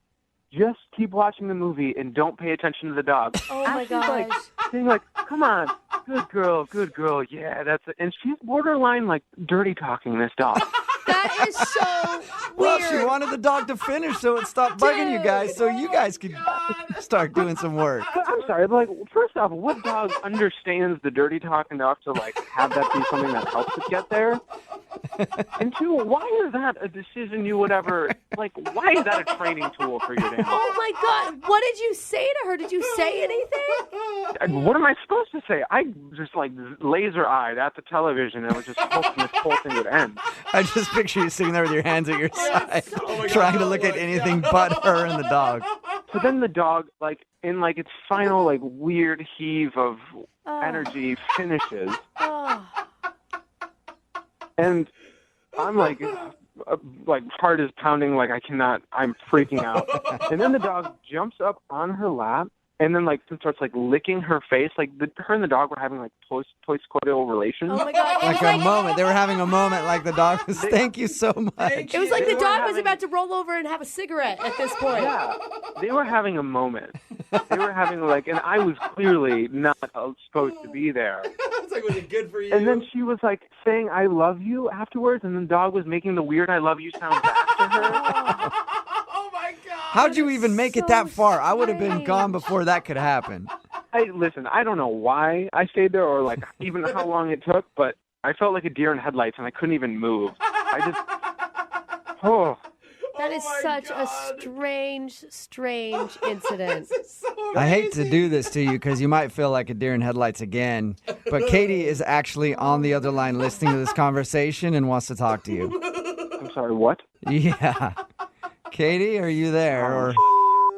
just keep watching the movie and don't pay attention to the dog.
Oh, my
Actually,
gosh.
like, saying, like, come on, good girl, yeah, that's it. And she's borderline, like, dirty talking this dog.
That is so
Well,
weird.
she wanted the dog to finish so it stopped bugging you guys so you guys could start doing some work.
But I'm sorry, but, like, first off, what dog understands the dirty talk enough to, like, have that be something that helps it get there? And two, why is that a decision you would ever, like, why is that a training tool for your animal?
Oh, my God. What did you say to her? Did you say anything?
What am I supposed to say? I just, like, laser-eyed at the television and was just hoping this whole thing would end.
I just picture you sitting there with your hands at your side, trying to look at anything but her and the dog.
So then the dog, like, in, like, its final, like, weird heave of energy finishes.
Oh.
And I'm like heart is pounding, like I cannot, I'm freaking out. And then the dog jumps up on her lap and then like starts like licking her face. Like her and the dog were having like post-coital relations.
Oh, my God.
Like a moment. They were having a moment like the dog was, thank you so much.
It was like the dog was about to roll over and have a cigarette at this point.
Yeah, they were having a moment. They were having like, and I was clearly not supposed to be there.
It's like, was it good for you?
And then she was like saying, "I love you" afterwards, and the dog was making the weird "I love you" sound back to her.
Oh, my God.
How'd you even make it that far? I would have been gone before that could happen.
Listen, I don't know why I stayed there or like even how long it took, but I felt like a deer in headlights and I couldn't even move.
That is such a strange incident.
I hate to do this to you because you might feel like a deer in headlights again, but Katie is actually on the other line listening to this conversation and wants to talk to you.
I'm sorry, what?
Yeah. Katie, are you there or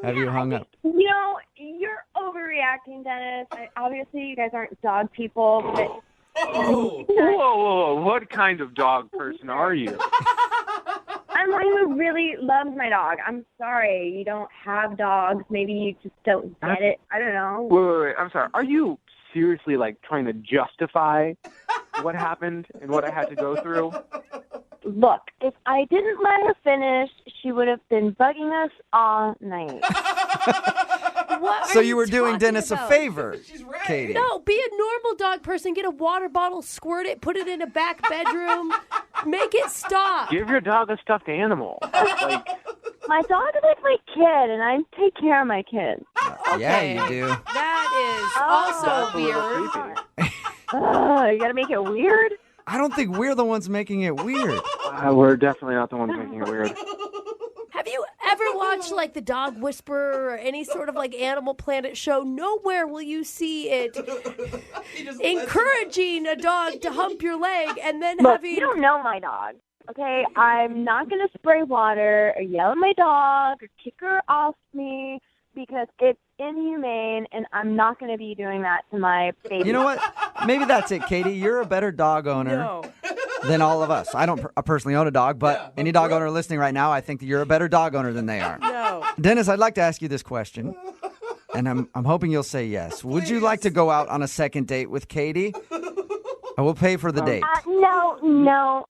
have you hung up?
You know, you're overreacting, Dennis. Obviously, you guys aren't dog people, but...
Whoa. What kind of dog person are you?
I'm one who really loves my dog. I'm sorry you don't have dogs. Maybe you just don't get it. I don't know.
Wait. I'm sorry. Are you seriously, like, trying to justify what happened and what I had to go through?
Look, if I didn't let her finish, she would have been bugging us all night.
What
So
are
you were doing
talking
Dennis
about?
a favor, Katie.
No, be a normal dog person. Get a water bottle, squirt it, put it in a back bedroom. Make it stop.
Give your dog a stuffed animal. Like,
My dog is like my kid, and I take care of my kids.
Yeah, you do.
That is also
that's a little
weird.
creepy.
You gotta make it weird?
I don't think we're the ones making it weird.
We're definitely not the ones making it weird.
Have you ever watched like the Dog Whisperer or any sort of like Animal Planet show? Nowhere will you see it encouraging a dog to hump your leg and then
Look,
having...
you don't know my dog, okay? I'm not gonna spray water or yell at my dog or kick her off me because it's inhumane, and I'm not gonna be doing that to my baby.
You know what? Maybe that's it, Katie. You're a better dog owner than all of us. I don't personally own a dog, but any dog owner listening right now, I think that you're a better dog owner than they are.
No.
Dennis, I'd like to ask you this question. and I'm hoping you'll say yes. Would you like to go out on a second date with Katie? I will pay for the date.
No.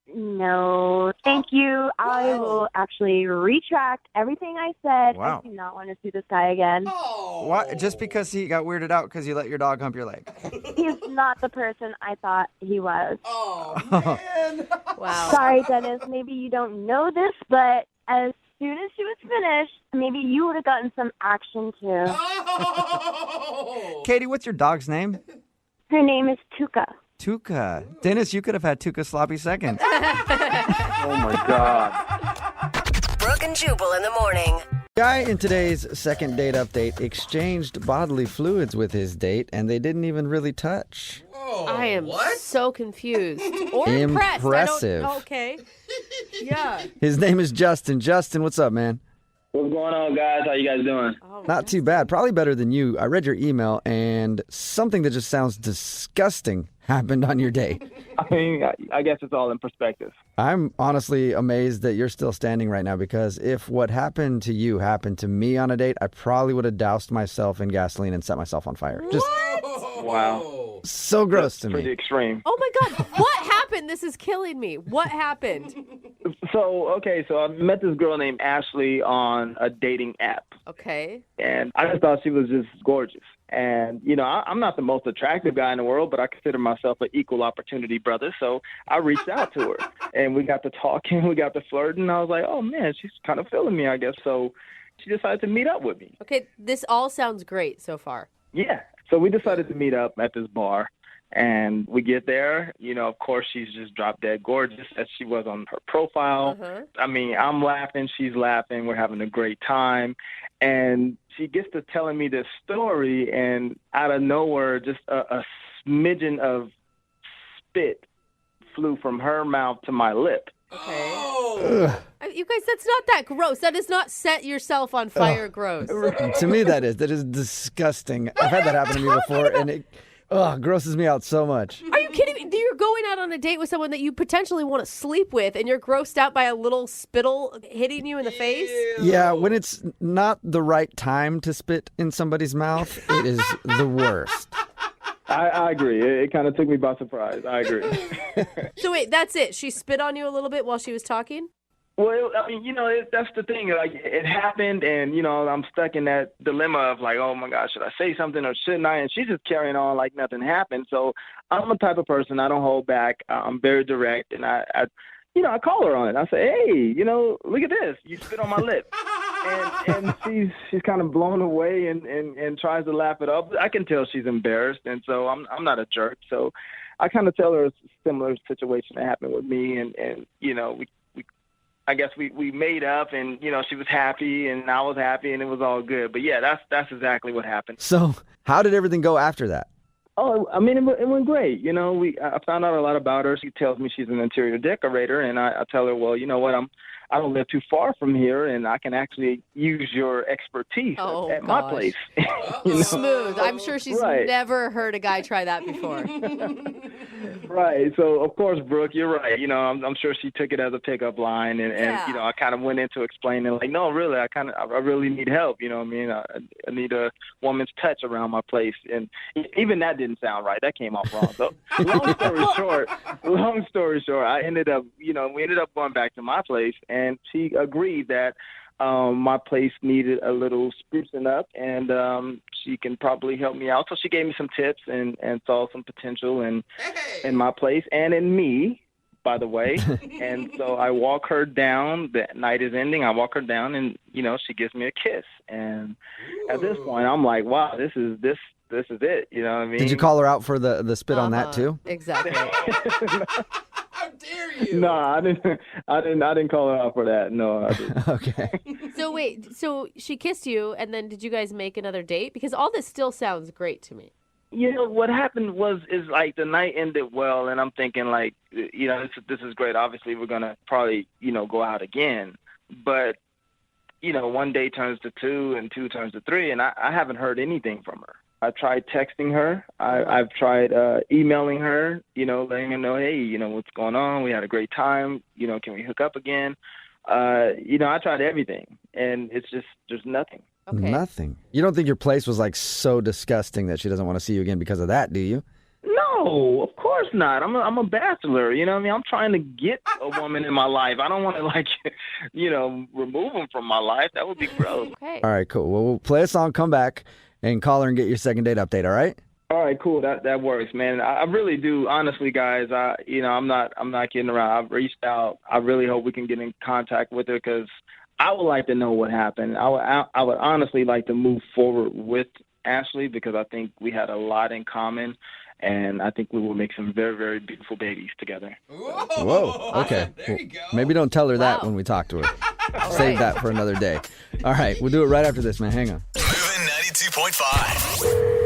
Thank you. I will actually retract everything I said.
Wow.
I do not want to see this guy again.
Why? Just because he got weirded out because you let your dog hump your leg?
He's not the person I thought he was.
Oh, man.
Wow.
Sorry, Dennis. Maybe you don't know this, but as soon as she was finished, maybe you would have gotten some action, too.
Katie, what's your dog's name?
Her name is Tuka.
Tuka. Dennis, you could have had Tuka sloppy second.
Oh, my God.
Brooke and Jubal in the morning.
Guy in today's second date update exchanged bodily fluids with his date, and they didn't even really touch.
Whoa,
I am
what?
so confused or impressed.
Impressive.
Okay. Yeah.
His name is Justin. Justin, what's up, man?
What's going on, guys? How you guys doing?
Not too bad. Probably better than you. I read your email, and something that just sounds disgusting happened on your date.
I mean, I guess it's all in perspective.
I'm honestly amazed that you're still standing right now, because if what happened to you happened to me on a date, I probably would have doused myself in gasoline and set myself on fire. Just
Wow.
so gross to me.
Pretty extreme.
Oh my God. What happened? This is killing me. What happened?
So I met this girl named Ashley on a dating app.
Okay.
And I just thought she was just gorgeous. And, I'm not the most attractive guy in the world, but I consider myself an equal opportunity brother. So I reached out to her, and we got to talking, we got to flirting. I was like, oh, man, she's kind of feeling me, I guess. So she decided to meet up with me.
Okay, this all sounds great so far.
Yeah. So we decided to meet up at this bar. And we get there, of course, she's just drop dead gorgeous as she was on her profile.
Uh-huh.
I mean, I'm laughing, she's laughing, we're having a great time. And she gets to telling me this story, and out of nowhere, just a smidgen of spit flew from her mouth to my lip.
Okay. Oh. You guys, that's not that gross. That is not set yourself on fire gross.
To me, that is disgusting. I've had that happen to me before, and it grosses me out so much.
Are you kidding me? You're going out on a date with someone that you potentially want to sleep with, and you're grossed out by a little spittle hitting you in the face?
Yeah, when it's not the right time to spit in somebody's mouth, it is the worst.
I agree. It kind of took me by surprise. I agree.
So wait, that's it. She spit on you a little bit while she was talking?
Well, I mean, that's the thing. Like, it happened, and, I'm stuck in that dilemma of, like, oh, my gosh, should I say something or shouldn't I? And she's just carrying on like nothing happened. So I'm the type of person, I don't hold back. I'm very direct, and I call her on it. I say, hey, look at this. You spit on my lip. And she's kind of blown away and tries to laugh it off. I can tell she's embarrassed, and so I'm not a jerk. So I kind of tell her a similar situation that happened with me, and I guess we made up, and she was happy and I was happy, and it was all good. But yeah, that's exactly what happened.
So how did everything go after that?
Oh, I mean, it went great. I found out a lot about her. She tells me she's an interior decorator, and I tell her, well, you know what, I don't live too far from here, and I can actually use your expertise at my place.
Smooth. I'm sure she's never heard a guy try that before.
Right. So, of course, Brooke, you're right. I'm sure she took it as a pickup line, and I kind of went into explaining, like, no, really, I really need help. You know what I mean? I need a woman's touch around my place. And even that didn't sound right. That came off wrong. So, long story short, I ended up, we ended up going back to my place, and she agreed that my place needed a little sprucing up, and she can probably help me out. So she gave me some tips and saw some potential in my place and in me, by the way. And so I walk her down. The night is ending. I walk her down, and she gives me a kiss. And at this point, I'm like, wow, this is it. You know what I mean?
Did you call her out for the spit on that too?
Exactly.
How dare you?
No, I didn't call her out for that. No, I didn't.
Okay.
So wait, so she kissed you, and then did you guys make another date? Because all this still sounds great to me.
What happened is like the night ended well, and I'm thinking like, this is great. Obviously, we're gonna probably go out again, but one day turns to two, and two turns to three, and I haven't heard anything from her. I've tried texting her. I've tried emailing her, letting her know, hey, what's going on? We had a great time. Can we hook up again? I tried everything, and it's just there's nothing.
Okay.
Nothing. You don't think your place was like so disgusting that she doesn't want to see you again because of that, do you?
No, of course not. I'm a bachelor. You know what I mean? I'm trying to get a woman in my life. I don't want to, like, remove them from my life. That would be gross.
Okay.
All right, cool. Well, we'll play a song, come back, and call her and get your second date update, all right?
All right, cool. That works, man. I really do. Honestly, guys, I'm not kidding around. I've reached out. I really hope we can get in contact with her because I would like to know what happened. I would honestly like to move forward with Ashley because I think we had a lot in common. And I think we will make some very, very beautiful babies together.
Whoa. Okay.
There you go.
Maybe don't tell her that when we talk to her. Save that for another day. All right. We'll do it right after this, man. Hang on.
Moving 92.5.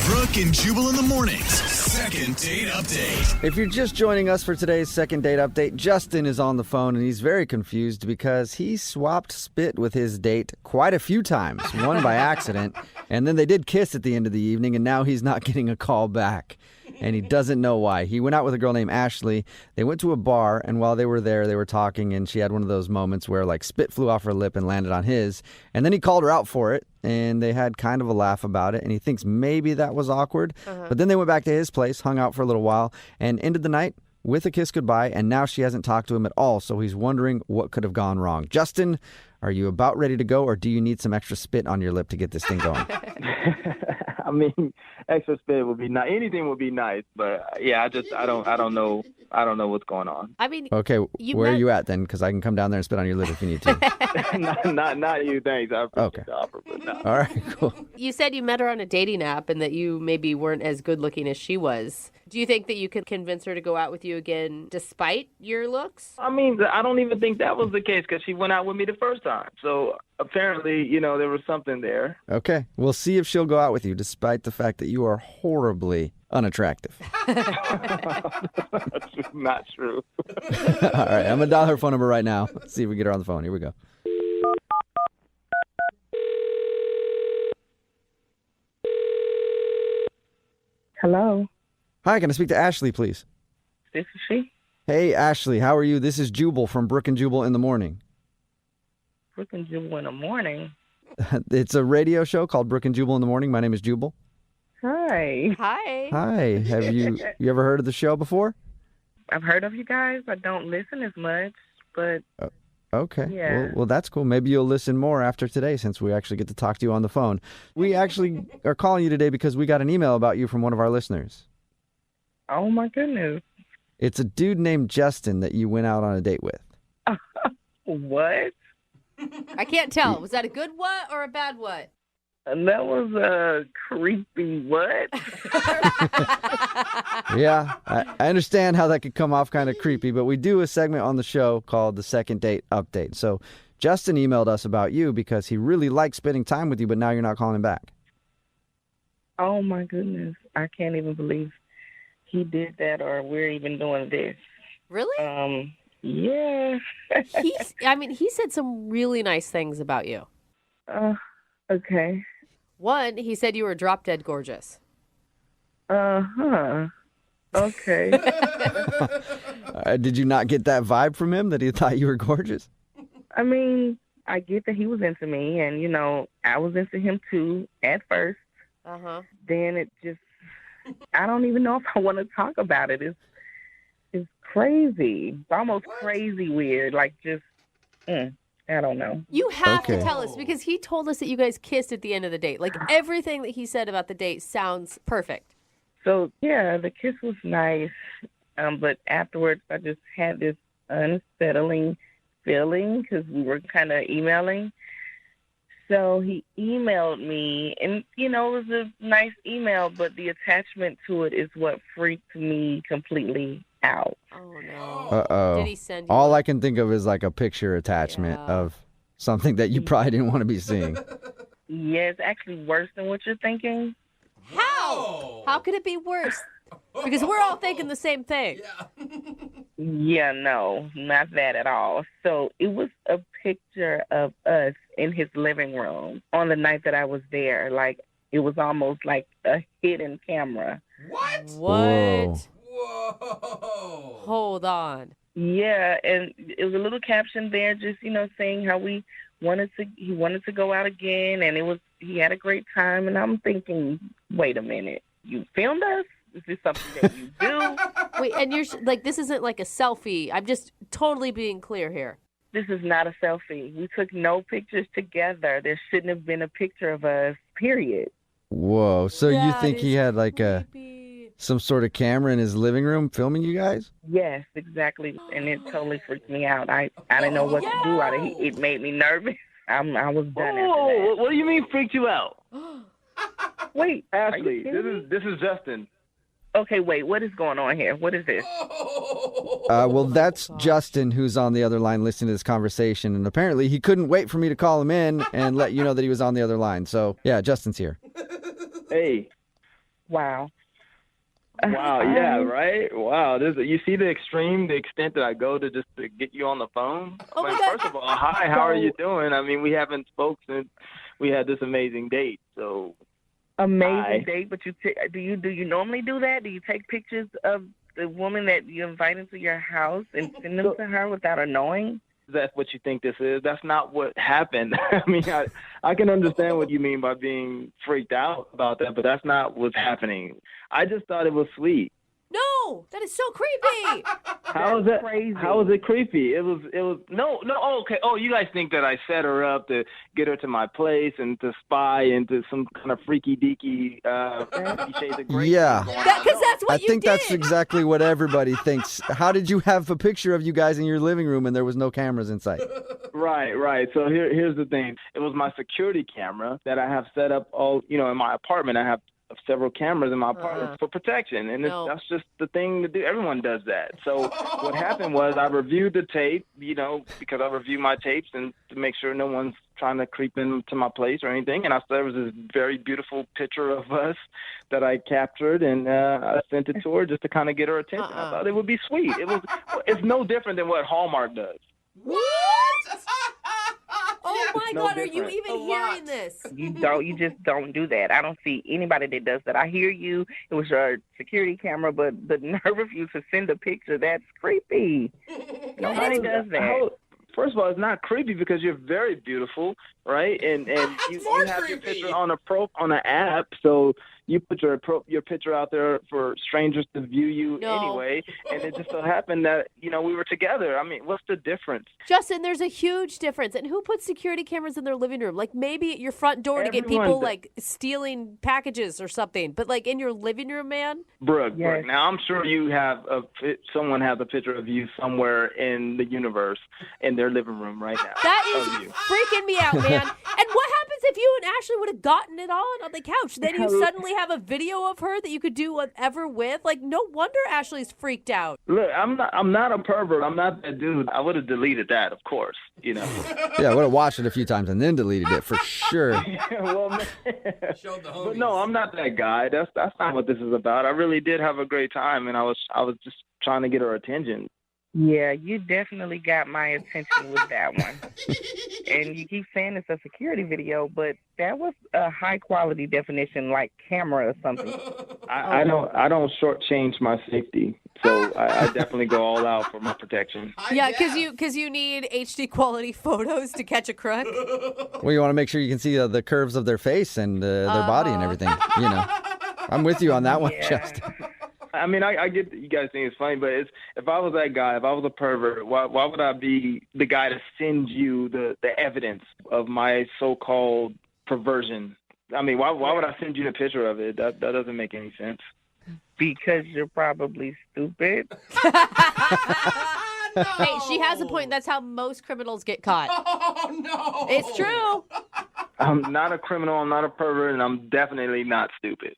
Brooke and Jubal in the mornings. Second date update.
If you're just joining us for today's second date update, Justin is on the phone and he's very confused because he swapped spit with his date quite a few times, one by accident, and then they did kiss at the end of the evening and now he's not getting a call back. And he doesn't know why. He went out with a girl named Ashley. They went to a bar, and while they were there, they were talking, and she had one of those moments where, like, spit flew off her lip and landed on his. And then he called her out for it, and they had kind of a laugh about it, and he thinks maybe that was awkward. But then they went back to his place, hung out for a little while, and ended the night with a kiss goodbye, and now she hasn't talked to him at all, so he's wondering what could have gone wrong. Justin, are you about ready to go, or do you need some extra spit on your lip to get this thing going?
I mean, extra spit would be nice. Anything would be nice, but yeah, I don't know what's going on.
I mean,
Okay, where are you at then? Because I can come down there and spit on your lip if you need to.
not you, thanks. I appreciate the offer, but no.
All right, cool.
You said you met her on a dating app and that you maybe weren't as good looking as she was. Do you think that you could convince her to go out with you again despite your looks?
I mean, I don't even think that was the case because she went out with me the first time. So apparently, there was something there.
Okay, we'll see if she'll go out with you despite the fact that you are horribly unattractive.
That's not true.
All right, I'm going to dial her phone number right now. Let's see if we get her on the phone. Here we go.
Hello.
Hi, can I speak to Ashley, please?
This is she.
Hey, Ashley, how are you? This is Jubal from Brooke and Jubal in the morning.
Brooke and Jubal in the morning.
It's a radio show called Brooke and Jubal in the morning. My name is Jubal.
Hi.
Hi.
Hi. Have you ever heard of the show before?
I've heard of you guys. I don't listen as much, but
Okay.
Yeah.
Well, that's cool. Maybe you'll listen more after today since we actually get to talk to you on the phone. We actually are calling you today because we got an email about you from one of our listeners.
Oh, my goodness.
It's a dude named Justin that you went out on a date with.
What?
I can't tell. Was that a good what or a bad what?
And that was a creepy what?
Yeah, I understand how that could come off kind of creepy, but we do a segment on the show called the Second Date Update. So Justin emailed us about you because he really likes spending time with you, but now you're not calling him back.
Oh, my goodness. I can't even believe he did that or we're even doing this.
Really?
Yeah.
He said some really nice things about you.
Okay.
One, he said you were drop dead gorgeous.
Uh-huh. Okay.
Did you not get that vibe from him that he thought you were gorgeous?
I mean, I get that he was into me, and, I was into him too at first.
Uh-huh.
Then it just, I don't even know if I want to talk about it. It's crazy. It's almost crazy weird. Like, just, I don't know.
You have to tell us because he told us that you guys kissed at the end of the date. Like, everything that he said about the date sounds perfect.
So, yeah, the kiss was nice, but afterwards I just had this unsettling feeling because we were kind of emailing. So he emailed me, and, it was a nice email, but the attachment to it is what freaked me completely out.
Oh, no.
Uh-oh.
Did he send you
All I can think of is like a picture attachment of something that you probably didn't want to be seeing.
Yeah, it's actually worse than what you're thinking.
How? How could it be worse? Because we're all thinking the same thing.
Yeah, no, not that at all. So it was a picture of us in his living room on the night that I was there. Like, it was almost like a hidden camera.
What?
Whoa.
Hold on.
Yeah, and it was a little caption there just, saying how we wanted to go out again, and he had a great time. And I'm thinking, wait a minute, you filmed us? Is this something that you do?
Wait, and you're like, this isn't like a selfie. I'm just totally being clear here.
This is not a selfie. We took no pictures together. There shouldn't have been a picture of us, period.
Whoa. So you think he had like some sort of camera in his living room filming you guys?
Yes, exactly. And it totally freaked me out. I didn't know what to do. It made me nervous. I was done after that.
What do you mean freaked you out?
Wait,
Ashley, this is Justin.
Okay, wait, what is going on here? What is this?
Well, that's Justin, who's on the other line listening to this conversation. And apparently he couldn't wait for me to call him in and let you know that he was on the other line. So, yeah, Justin's here.
Hey.
Wow.
Wow, yeah, right? Wow. You see the extent that I go to just to get you on the phone? First of all, hi, how are you doing? I mean, we haven't spoken since we had this amazing date, so...
Amazing date, but do you normally do that? Do you take pictures of the woman that you invite into your house and send them to her without her knowing?
That's what you think this is. That's not what happened. I mean, I can understand what you mean by being freaked out about that, but that's not what's happening. I just thought it was sweet.
No, that is so creepy.
How is that crazy? How is it creepy? It was no. Oh, okay. Oh, you guys think that I set her up to get her to my place and to spy into some kind of freaky deaky shades of gray?
Yeah,
because that's what
I
you
think
did.
that's exactly what everybody thinks. How did you have a picture of you guys in your living room and there was no cameras in sight?
Right. So here's the thing. It was my security camera that I have set up in my apartment. I have several cameras in my apartment for protection, and that's just the thing to do. Everyone does that. So what happened was I reviewed the tape, because I review my tapes and to make sure no one's trying to creep into my place or anything. And I saw there was this very beautiful picture of us that I captured, and I sent it to her just to kind of get her attention. I thought it would be sweet. It's no different than what Hallmark does.
What? Oh my God, are you even hearing this?
You just don't do that. I don't see anybody that does that. I hear you. It was your security camera, but the nerve of you to send a picture, that's creepy. Nobody does that.
First of all, it's not creepy because you're very beautiful, right? And you have your picture on an app, so you put your picture out there for strangers to view you anyway. And it just so happened that we were together. I mean, what's the difference?
Justin, there's a huge difference. And who puts security cameras in their living room? Like maybe at your front door to get people like stealing packages or something. But like in your living room, man.
Brooke, now I'm sure you have someone has a picture of you somewhere in the universe in their living room right now.
That is freaking me out, man. And what happens if you and Ashley would have gotten it on the couch? Then you suddenly have a video of her that you could do whatever with. Like, no wonder Ashley's freaked out.
Look, I'm not a pervert. I'm not that dude. I would have deleted that, of course.
Yeah, I would have watched it a few times and then deleted it for sure.
But no, I'm not that guy. That's not what this is about. I really did have a great time, and I was just trying to get her attention.
Yeah, you definitely got my attention with that one. And you keep saying it's a security video, but that was a high quality definition, like camera or something.
I don't shortchange my safety, so I definitely go all out for my protection.
Yeah, because you need HD quality photos to catch a crook.
Well, you want to make sure you can see the curves of their face and their body and everything. I'm with you on that one, Justin.
I mean, I get that you guys think it's funny, but if I was that guy, if I was a pervert, why would I be the guy to send you the evidence of my so-called perversion? I mean, why would I send you the picture of it? That doesn't make any sense.
Because you're probably stupid.
No. Hey, she has a point. That's how most criminals get caught.
Oh, no.
It's true.
I'm not a criminal, I'm not a pervert, and I'm definitely not stupid.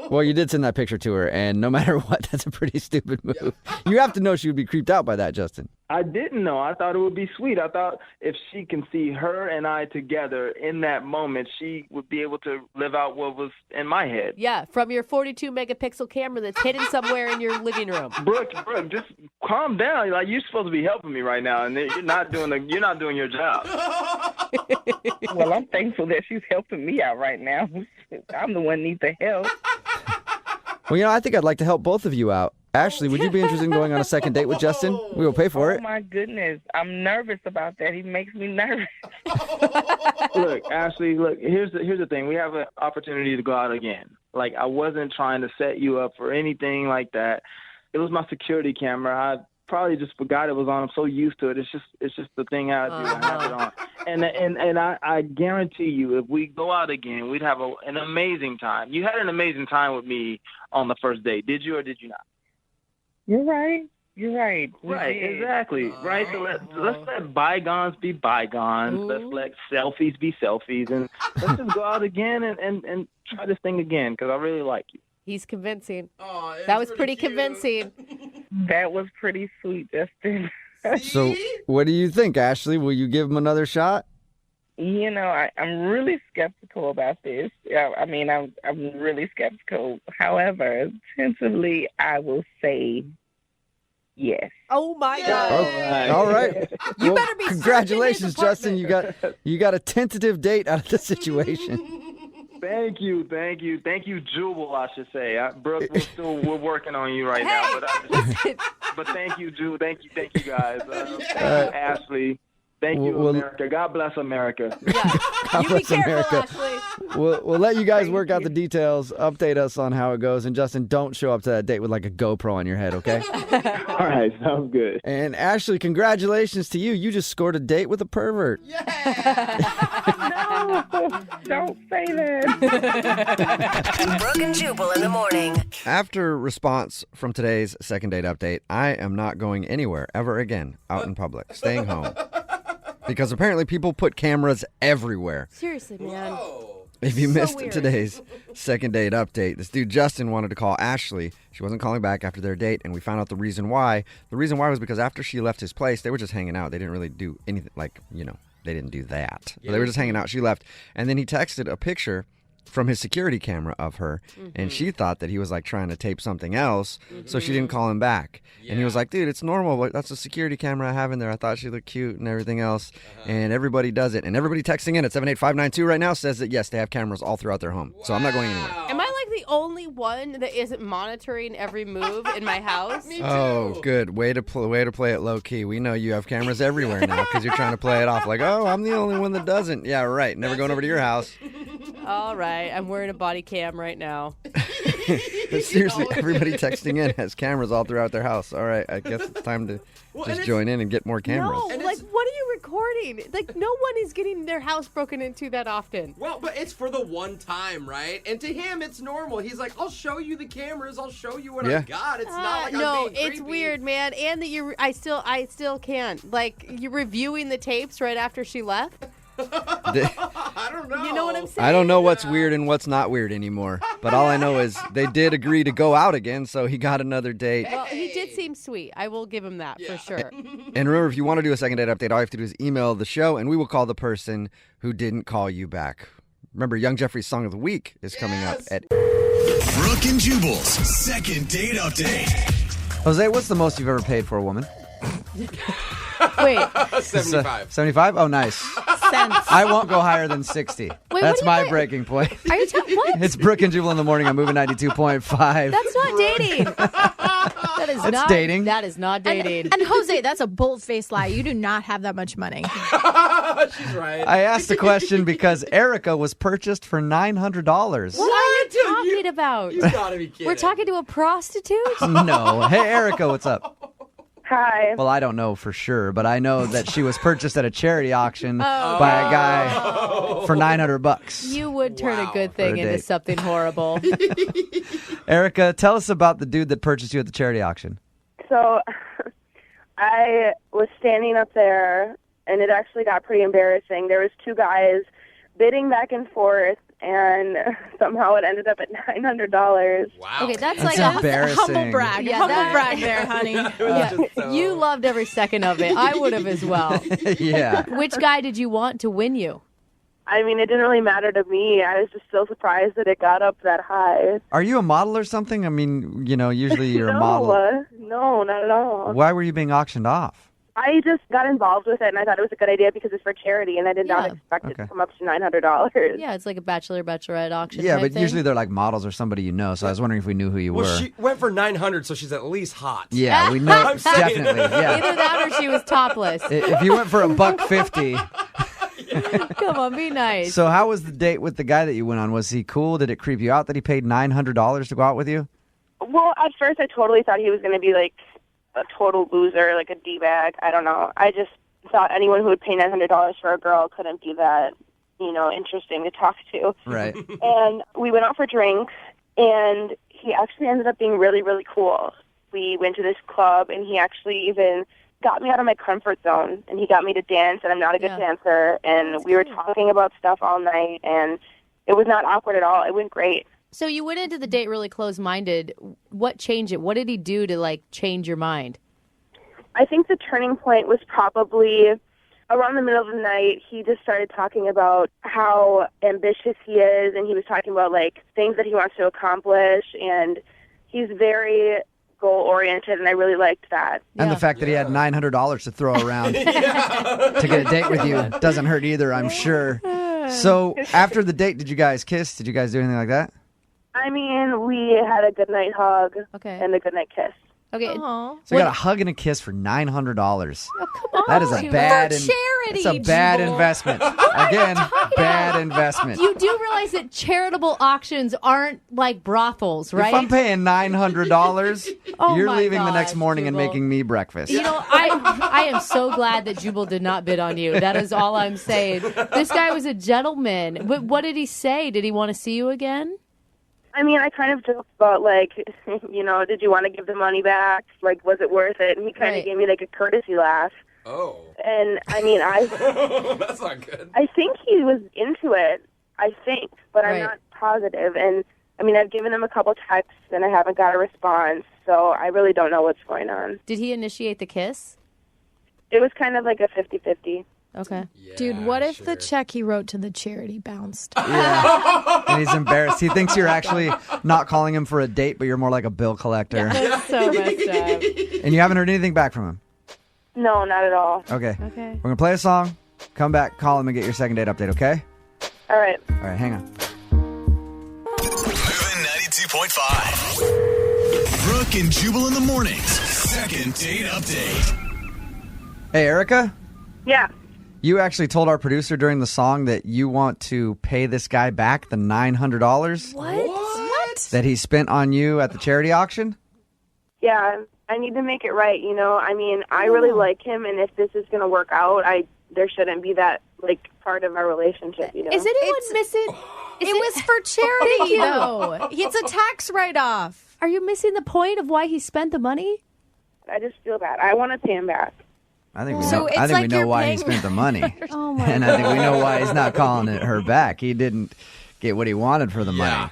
Well, you did send that picture to her, and no matter what, that's a pretty stupid move. Yeah. You have to know she would be creeped out by that, Justin.
I didn't know. I thought it would be sweet. I thought if she can see her and I together in that moment, she would be able to live out what was in my head.
Yeah, from your 42-megapixel camera that's hidden somewhere in your living room.
Brooke, just calm down. Like, you're supposed to be helping me right now, and you're not doing your job.
Well, I'm thankful that she's helping me out right now. I'm the one who needs the help.
Well, I think I'd like to help both of you out. Ashley, would you be interested in going on a second date with Justin? We will pay for
Oh
it.
my goodness, I'm nervous about that. He makes me nervous.
Look, Ashley, here's the thing. We have an opportunity to go out again. Like, I wasn't trying to set you up for anything like that. It was my security camera. I probably just forgot it was on. I'm so used to it. It's just the thing I do. I have it on. And I guarantee you, if we go out again, we'd have an amazing time. You had an amazing time with me on the first date. Did you or did you not?
You're right. You're right.
Right, exactly. Right. So let's let bygones be bygones. Let's let selfies be selfies, and let's just go out again and try this thing again because I really like you.
He's convincing. Oh, that was pretty convincing.
That was pretty sweet, Justin.
So, what do you think, Ashley? Will you give him another shot?
You know, I'm really skeptical about this. I mean, I'm really skeptical. However, tentatively, I will say yes.
Oh my God!
All right.
You better be.
Congratulations, Justin. You got a tentative date out of the situation.
Thank you, Jubal. I should say, Brooke. We're working on you right now, but thank you, Jubal. Thank you guys. Ashley. Thank you, America. God bless America.
Yeah.
God bless America.
Ashley.
We'll let you guys work out the details. Update us on how it goes. And Justin, don't show up to that date with like a GoPro on your head, okay?
All right, sounds good.
And Ashley, congratulations to you. You just scored a date with a pervert.
No, don't say that.
Brooke and Jubal in the morning.
After response from today's second date update, I am not going anywhere ever again out in public, staying home. Because apparently people put cameras everywhere.
Seriously, man.
If you missed
weird.
today's second date update, this dude Justin wanted to call Ashley. She wasn't calling back after their date, and we found out the reason why. The reason why was because after she left his place, they were just hanging out. They didn't really do anything, they didn't do that. But they were just hanging out. She left, and then he texted a picture from his security camera of her, and she thought that he was like trying to tape something else, so she didn't call him back. And he was like, dude, it's normal, but that's a security camera I have in there. I thought she looked cute and everything else, and everybody does it. And everybody texting in at 78592 right now says that yes, they have cameras all throughout their home. So I'm not going anywhere.
Am I like the only one that isn't monitoring every move in my house?
Me too.
Oh, good. Way to play it low key. We know you have cameras everywhere now because you're trying to play it off like, oh, I'm the only one that doesn't. Yeah, right. Never going over to your house.
All right, I'm wearing a body cam right now.
But seriously, everybody texting in has cameras all throughout their house. All right, I guess it's time to just join in and get more cameras.
No, like, what are you recording? Like, no one is getting their house broken into that often.
Well, but it's for the one time, right? And to him, it's normal. He's like, I'll show you the cameras. I'll show you what I got. It's not like
no,
I'm being
it's
creepy.
weird, man. And that I still can't. Like, you're reviewing the tapes right after she left.
I don't know.
You know what I'm saying?
I don't know what's weird and what's not weird anymore. But all I know is they did agree to go out again, so he got another date.
Well, he did seem sweet. I will give him that for sure.
And remember, if you want to do a second date update, all you have to do is email the show, and we will call the person who didn't call you back. Remember, Young Jeffrey's Song of the Week is coming up at...
Brooke and Jubal's second date update.
Jose, what's the most you've ever paid for a woman?
Wait.
75.
75? Oh, nice.
Cents.
I won't go higher than 60. That's my breaking point.
Are you talking what?
It's Brooke and Jubal in the morning. I'm moving 92.5.
That's not dating. That is not
dating.
That is not dating.
And Jose, that's a bold-faced lie. You do not have that much money.
She's right.
I asked the question because Erica was purchased for $900.
What are you talking about?
You gotta be kidding.
We're talking to a prostitute?
No. Hey, Erica, what's up?
Hi.
Well, I don't know for sure, but I know that she was purchased at a charity auction by a guy for $900.
You would turn a good
For
thing
a
into
date.
something horrible.
Erica, tell us about the dude that purchased you at the charity auction.
So I was standing up there, and it actually got pretty embarrassing. There was two guys bidding back and forth, and somehow it ended up at $900.
Wow.
Okay, that's
That's
like
embarrassing.
Humble brag.
Yeah,
Humble
that-
brag there, honey.
Yeah, you loved every second of it. I would have as well.
Yeah.
Which guy did you want to win you?
I mean, it didn't really matter to me. I was just so surprised that it got up that high.
Are you a model or something? I mean, usually you're a model.
No, not at all.
Why were you being auctioned off?
I just got involved with it, and I thought it was a good idea because it's for charity, and I did not expect it to come up to $900.
Yeah, it's like a bachelorette auction.
Yeah,
type
but
thing.
usually they're like models or somebody you know. So I was wondering if we knew who you
Well,
were.
she went for 900, so she's at least hot.
Yeah, we know.
I'm saying.
Definitely. Yeah.
Either that or she was topless.
If you went for $150.
Come on, be nice.
So how was the date with the guy that you went on? Was he cool? Did it creep you out that he paid $900 to go out with you?
Well, at first I totally thought he was going to be like a total loser, like a D-bag. I don't know. I just thought anyone who would pay $900 for a girl couldn't be that, interesting to talk to.
Right.
And we went out for drinks, and he actually ended up being really, really cool. We went to this club, and he actually even got me out of my comfort zone, and he got me to dance, and I'm not a good dancer, and we were talking about stuff all night, and it was not awkward at all. It went great.
So you went into the date really closed-minded. What changed it? What did he do to, change your mind?
I think the turning point was probably around the middle of the night. He just started talking about how ambitious he is, and he was talking about, things that he wants to accomplish, and he's very goal-oriented, and I really liked that.
And the fact that he had $900 to throw around to get a date with you doesn't hurt either, I'm sure. So after the date, did you guys kiss? Did you guys do anything like that?
I mean, we had a goodnight hug and a goodnight kiss.
Okay.
So you got a hug and a kiss for $900.
Oh, come on.
That is a bad
For charity,
It's a bad
Jubal.
investment. Again, bad investment.
You do realize that charitable auctions aren't like brothels, right?
If I'm paying $900,
Oh
you're
my
leaving the next
gosh,
morning and
Jubal.
making me breakfast.
I am so glad that Jubal did not bid on you. That is all I'm saying. This guy was a gentleman. But what did he say? Did he want to see you again?
I mean, I kind of joked about, did you want to give the money back? Was it worth it? And he kind of gave me, a courtesy laugh.
Oh.
And, I mean,
That's not good.
I think he was into it, but I'm not positive. And, I mean, I've given him a couple texts, and I haven't got a response, so I really don't know what's going on.
Did he initiate the kiss?
It was kind of like a 50-50.
Okay.
Dude, what if the check he wrote to the charity bounced?
Yeah. And he's embarrassed. He thinks you're actually not calling him for a date, but you're more like a bill collector.
That's so messed up.
And you haven't heard anything back from him?
No, not at all.
Okay. We're going to play a song, come back, call him, and get your second date update, okay?
All right.
All right, hang on.
Moving 92.5. Brooke and Jubal in the mornings. Second date update.
Hey, Erica?
Yeah.
You actually told our producer during the song that you want to pay this guy back the $900
What?
that he spent on you at the charity auction?
Yeah, I need to make it right, I mean, I really like him, and if this is going to work out, there shouldn't be that, part of our relationship,
Is anyone missing?
It was for charity, though. It's a tax write-off.
Are you missing the point of why he spent the money?
I just feel bad. I want to pay him back.
I think we
So
know,
it's
I think
like
we know
you're
why he
paying-
spent the money.
Oh my
And I think we know why he's not calling it her back. He didn't get what he wanted for the money.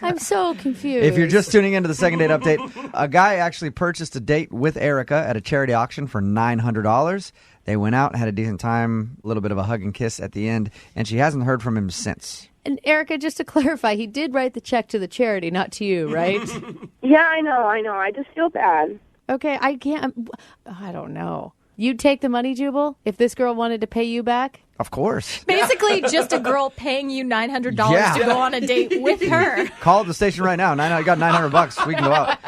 I'm so confused.
If you're just tuning into the second date update, a guy actually purchased a date with Erica at a charity auction for $900. They went out, had a decent time, a little bit of a hug and kiss at the end, and she hasn't heard from him since.
And Erica, just to clarify, he did write the check to the charity, not to you, right?
Yeah, I know. I just feel bad.
Okay, I don't know. You'd take the money, Jubal, if this girl wanted to pay you back?
Of course.
Basically, just a girl paying you $900
Yeah.
to go on a date with her.
Call the station right now. I got $900. We can go out.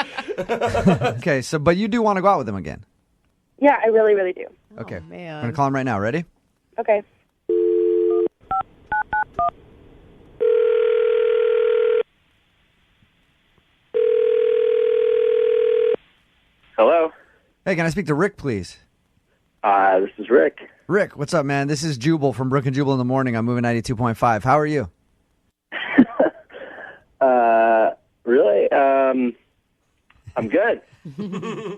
Okay, but you do want to go out with him again.
Yeah, I really, really do.
Okay.
Oh, man.
I'm going to call him right now. Ready?
Okay.
Hello.
Hey, can I speak to Rick, please?
This is Rick.
Rick, what's up, man? This is Jubal from Brooke and Jubal in the morning. I'm moving 92.5. How are you?
Really? I'm good.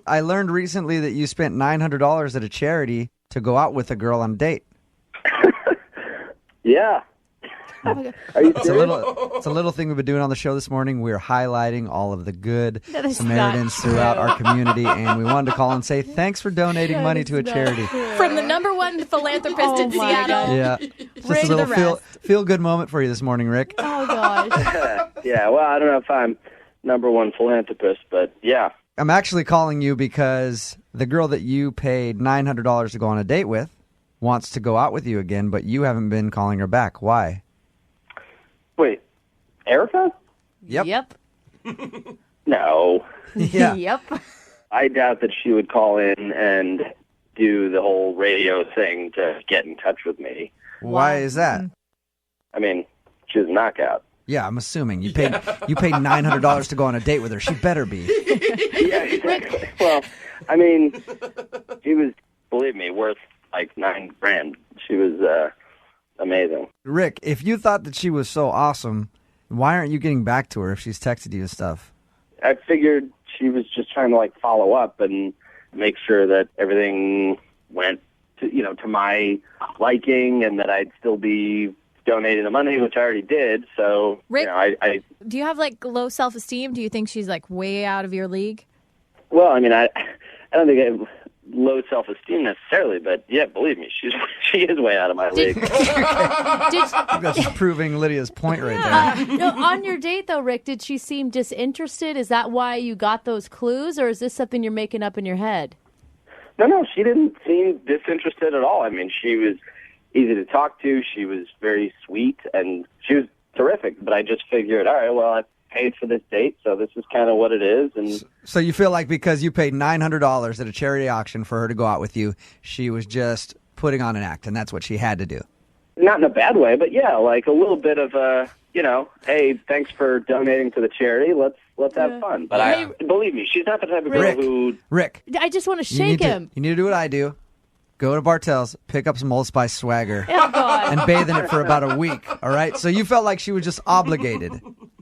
I learned recently that you spent $900 at a charity to go out with a girl on a date.
Yeah. Are you
It's a little thing we've been doing on the show this morning. We're highlighting all of the good
That is
Samaritans
not
throughout
true.
our community, and we wanted to call and say thanks for donating money to a charity.
From the #1 philanthropist in
my
Seattle.
God.
Yeah, just
Ring
a little
the
feel
rest.
good moment for you this morning, Rick.
Oh, gosh.
Yeah, well, I don't know if I'm #1 philanthropist, but yeah.
I'm actually calling you because the girl that you paid $900 to go on a date with wants to go out with you again, but you haven't been calling her back. Why?
Wait, Erica?
Yep.
No.
Yeah.
Yep.
I doubt that she would call in and do the whole radio thing to get in touch with me.
Why is that?
I mean, she's a knockout.
Yeah, I'm assuming you paid $900 to go on a date with her. She better be.
Yeah, exactly. Well, I mean, she was, believe me, worth like $9,000. She was amazing.
Rick, if you thought that she was so awesome, why aren't you getting back to her if she's texted you and stuff?
I figured she was just trying to like follow up and make sure that everything went to my liking and that I'd still be donating the money, which I already did. So,
Rick,
I
do you have like low self-esteem? Do you think she's like way out of your league?
well, I mean, I don't think I have low self-esteem necessarily, but yeah, believe me, she is way out of my league.
That's proving Lydia's point right there.
No, on your date, though, Rick, did she seem disinterested? Is that why you got those clues, or is this something you're making up in your head?
No, she didn't seem disinterested at all. I mean, she was easy to talk to. She was very sweet, and she was terrific. But I just figured, all right, well, I paid for this date, so this is kind of what it is. And
So you feel like because you paid $900 at a charity auction for her to go out with you, she was just putting on an act, and that's what she had to do.
not in a bad way, but yeah, like a little bit of a, hey, thanks for donating to the charity. Let's have fun. But believe me, she's not the type of girl who.
Rick,
I just want to shake him.
You need to do what I do. Go to Bartell's, pick up some Old Spice swagger,
Oh, God.
and bathe in it for about a week, all right? So you felt like she was just obligated.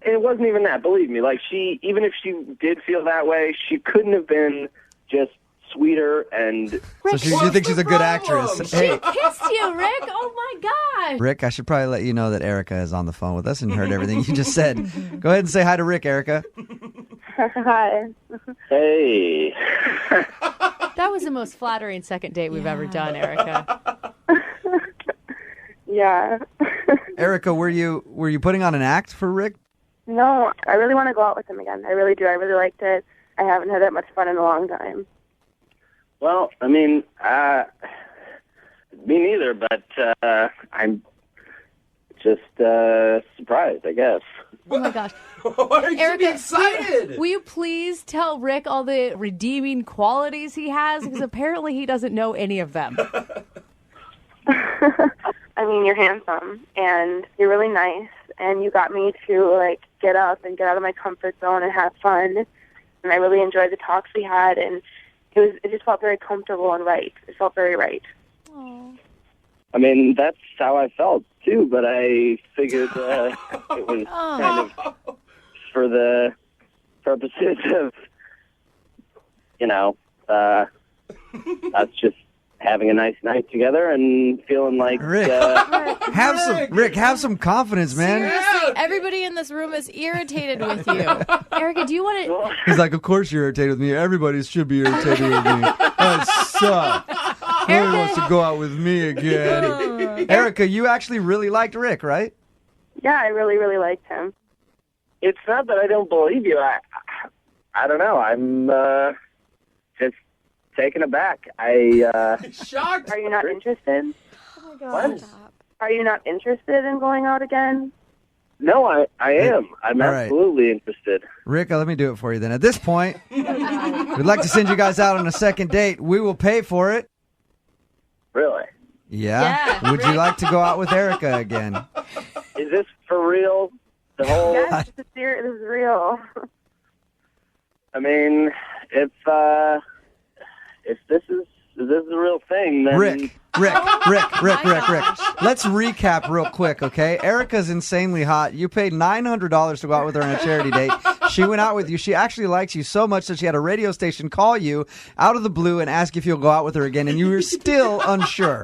It wasn't even that, believe me. Like, even if she did feel that way, she couldn't have been just sweeter and...
So you think she's a good actress. Hey,
She kissed you, Rick. Oh, my gosh.
Rick, I should probably let you know that Erica is on the phone with us and heard everything you just said. Go ahead and say hi to Rick, Erica.
Hi.
Hey.
That was the most flattering second date we've ever done, Erica.
Yeah.
Erica, were you putting on an act for Rick?
No, I really want to go out with him again. I really do. I really liked it. I haven't had that much fun in a long time.
Well, I mean, me neither, but I'm just surprised, I guess.
Oh, my gosh.
Why are you
Erica,
excited?
Will you please tell Rick all the redeeming qualities he has? Because apparently he doesn't know any of them.
I mean, you're handsome, and you're really nice, and you got me to, get up and get out of my comfort zone and have fun. And I really enjoyed the talks we had, and it just felt very comfortable and right. It felt very right.
Aww.
I mean, that's how I felt, too, but I figured it was kind of for the purposes of, us just having a nice night together and feeling like...
Rick, have some confidence, man.
Seriously, everybody in this room is irritated with you.
Erica, do you want to...
He's like, of course you're irritated with me. Everybody should be irritated with me. That sucks. Nobody wants to go out with me again. Erica, you actually really liked Rick, right?
Yeah, I really, really liked him.
It's not that I don't believe you. I don't know. I'm just taken aback.
Shocked.
Are you not interested?
Oh, my God.
What?
Are you not interested in going out again?
No, I am. I'm
All right.
absolutely interested.
Rick, let me do it for you then. At this point, we'd like to send you guys out on a second date. We will pay for it.
Really?
Yeah? Would you like to go out with Erica again?
Is this for real? The whole...
Yes, this is real.
I mean, if this is the real thing, then...
Rick. Let's recap real quick, okay? Erica's insanely hot. You paid $900 to go out with her on a charity date. She went out with you. She actually likes you so much that she had a radio station call you out of the blue and ask if you'll go out with her again, and you were still unsure.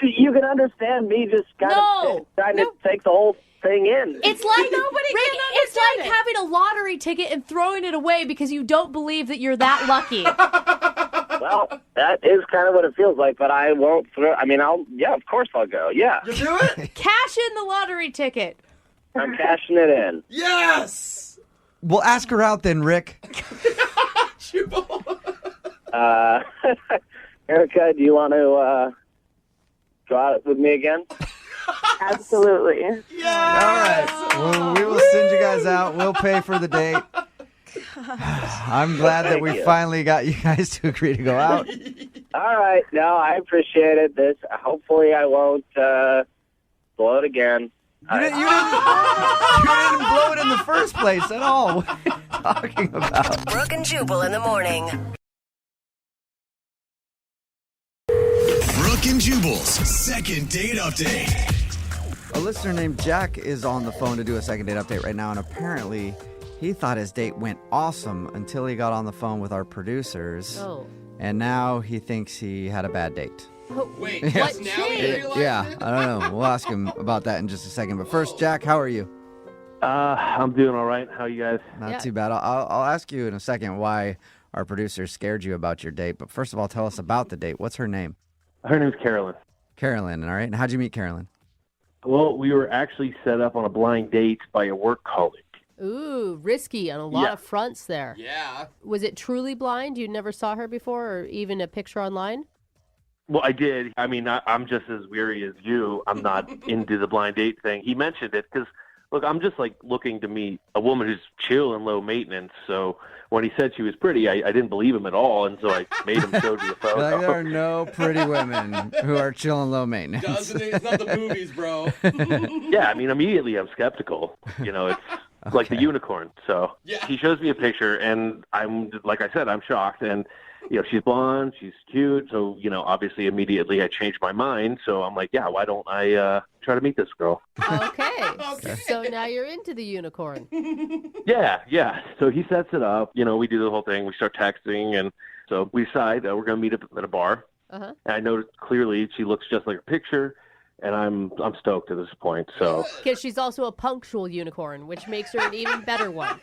You can understand me just kind of trying to take the whole thing in.
It's like it's like having a lottery ticket and throwing it away because you don't believe that you're that lucky.
Well, that is kind of what it feels like, but I won't throw... I mean, of course I'll go, yeah.
You do it?
Cash in the lottery ticket.
I'm cashing it in.
Yes!
Well, ask her out then, Rick.
Erica, do you want to go out with me again?
Absolutely.
All right. Well, we will send you guys out. We'll pay for the date. I'm glad that we finally got you guys to agree to go out.
All right. No, I appreciate it. Hopefully I won't blow it again.
You didn't blow it in the first place at all. What are you talking about?
Brooke and Jubal in the morning.
Brooke and Jubal's second date update.
A listener named Jack is on the phone to do a second date update right now, and apparently he thought his date went awesome until he got on the phone with our producers.
Oh.
And now he thinks he had a bad date.
Wait,
Yeah.
just now you realize
Yeah,
it?
I don't know. We'll ask him about that in just a second. But first, Jack, how are you?
I'm doing all right. How are you guys?
Not too bad. I'll ask you in a second why our producers scared you about your date. But first of all, tell us about the date. What's her name?
Her name's Carolyn.
Carolyn, all right. And how'd you meet Carolyn?
Well, we were actually set up on a blind date by a work colleague.
Ooh, risky on a lot of fronts there.
Yeah.
Was it truly blind? You never saw her before or even a picture online?
Well, I did. I mean, I'm just as weary as you. I'm not into the blind date thing. He mentioned it because, look, I'm just like looking to meet a woman who's chill and low maintenance. So when he said she was pretty, I didn't believe him at all. And so I made him show me a photo.
Like, there are no pretty women who are chill and low maintenance.
Doesn't it? It's not the movies, bro.
Yeah, I mean, immediately I'm skeptical. You know, it's like the unicorn. So he shows me a picture, and I'm, like I said, I'm shocked. And, you know, she's blonde, she's cute. So, you know, obviously immediately I changed my mind. So I'm like, yeah, why don't I try to meet this girl?
Okay. So now you're into the unicorn.
Yeah. So he sets it up. You know, we do the whole thing. We start texting, and so we decide we're going to meet up at a bar.
Uh-huh.
And I noticed clearly she looks just like her picture, and I'm stoked at this point. So
Because she's also a punctual unicorn, which makes her an even better one.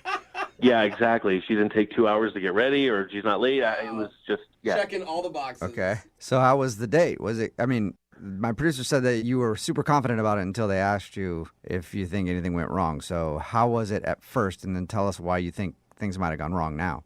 yeah, exactly. She didn't take 2 hours to get ready, or she's not late. It was just
Checking all the boxes.
Okay. So how was the date? Was it, I mean, my producer said that you were super confident about it until they asked you if you think anything went wrong. So how was it at first? And then tell us why you think things might have gone wrong now.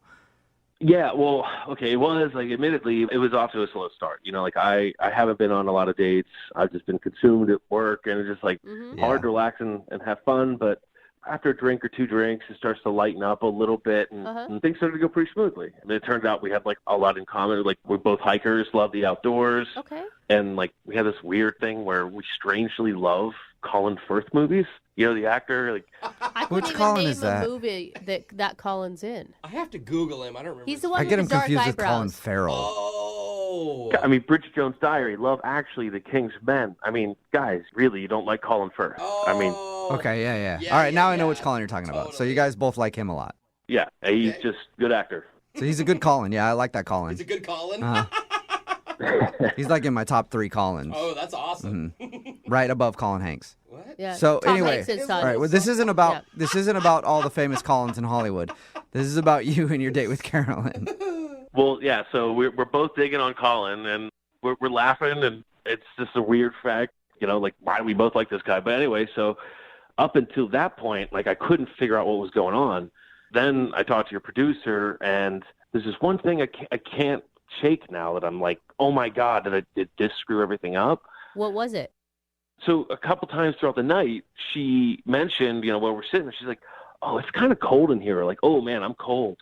Yeah, well, okay, it was, like, admittedly, it was off to a slow start. You know, like, I haven't been on a lot of dates. I've just been consumed at work, and it's just, like, hard to relax and have fun. But after a drink or two drinks, it starts to lighten up a little bit, and things started to go pretty smoothly. I mean, it turned out we had, like, a lot in common. Like, we're both hikers, love the outdoors.
Okay.
And, like, we had this weird thing where we strangely love Colin Firth movies. You know, the actor, like...
I couldn't even name a movie that Colin's in.
I have to Google him. I don't remember.
He's the one
I
with
get
the
him
dark
confused with
eyebrows.
Colin Farrell.
Oh.
I mean, Bridget Jones' Diary, Love Actually, The King's Men. I mean, guys, really, you don't like Colin Firth. I mean...
Okay, yeah. All right, now I know which Colin you're talking about. So you guys both like him a lot.
Yeah, he's just a good actor.
So he's a good Colin. Yeah, I like that Colin.
He's a good Colin?
He's like in my top 3 Collins.
Oh, that's awesome.
Right above Colin Hanks.
What?
Yeah.
So
Tom
anyway,
Hanks'
all
son.
right. Well, this isn't about all the famous Collins in Hollywood. This is about you and your date with Carolyn.
Well, yeah, so we're both digging on Colin, and we're laughing, and it's just a weird fact, you know, like, why do we both like this guy? But anyway, so up until that point, like, I couldn't figure out what was going on. Then I talked to your producer, and there's this one thing I can't shake now that I'm like, oh my God, did this screw everything up?
What was it?
So a couple times throughout the night, she mentioned, you know, while we're sitting there, she's like, oh, it's kind of cold in here. Or like, oh man, I'm cold.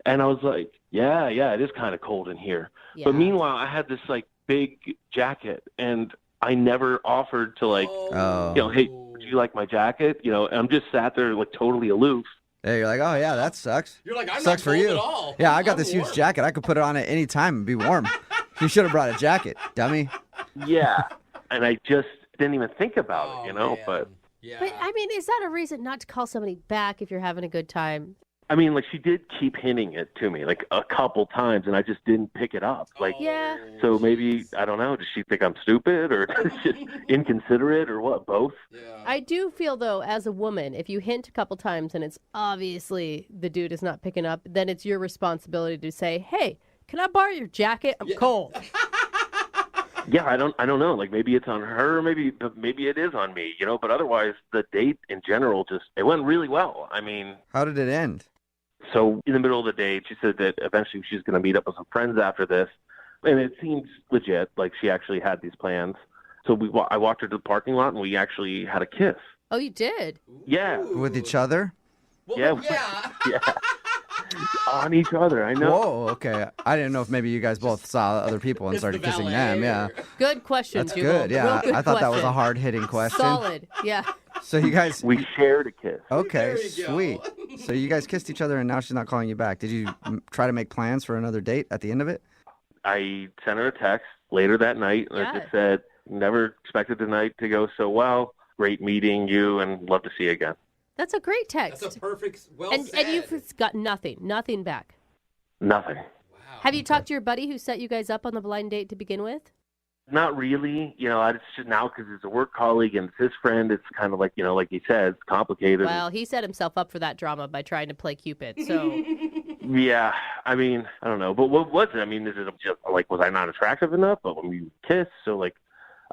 And I was like, yeah, it is kind of cold in here.
Yeah.
But meanwhile, I had this like big jacket, and I never offered to like, you know, hey, would you like my jacket? You know, and I'm just sat there like totally aloof.
Yeah, you're like, oh yeah, that sucks.
You're like, I'm
sucks
not
for
cold
you.
at all.
Yeah, I got
I'm
this
warm.
huge jacket. I could put it on at any time and be warm. You should have brought a jacket, dummy.
Yeah, and I just didn't even think about it, you know. But
But I mean, is that a reason not to call somebody back if you're having a good time?
I mean, like, she did keep hinting it to me like a couple times, and I just didn't pick it up. Like,
Yeah.
so maybe, I don't know, does she think I'm stupid or just inconsiderate or what? Both?
I do feel, though, as a woman, if you hint a couple times and it's obviously the dude is not picking up, then it's your responsibility to say, hey, can I borrow your jacket? I'm cold.
Yeah, I don't know. Like, maybe it's on her, maybe it is on me, you know. But otherwise, the date in general it went really well. I mean,
how did it end?
So in the middle of the date, she said that eventually she's going to meet up with some friends after this. And it seems legit, like she actually had these plans. So I walked her to the parking lot, and we actually had a kiss.
Oh, you did?
Yeah.
With each other?
Well, yeah. On each other, I know.
Whoa, okay. I didn't know if maybe you guys both saw other people and started kissing them. Yeah.
Good question,
That's
Jubal.
good. Yeah.
Real good
I thought that was a
question.
hard-hitting question.
Solid, yeah.
So you guys...
We shared a kiss.
Okay, sweet. So you guys kissed each other, and now she's not calling you back. Did you try to make plans for another date at the end of it?
I sent her a text later that night, and I just said, never expected the night to go so well. Great meeting you, and love to see you again.
That's a great text.
That's a perfect,
and you've got nothing back.
Nothing.
Have you talked to your buddy who set you guys up on the blind date to begin with?
Not really. It's just now because it's a work colleague and it's his friend. It's kind of like, like you said, it's complicated.
Well, he set himself up for that drama by trying to play Cupid, so...
Yeah, I don't know. But what was it? Is it just, was I not attractive enough? But when we kissed, so, I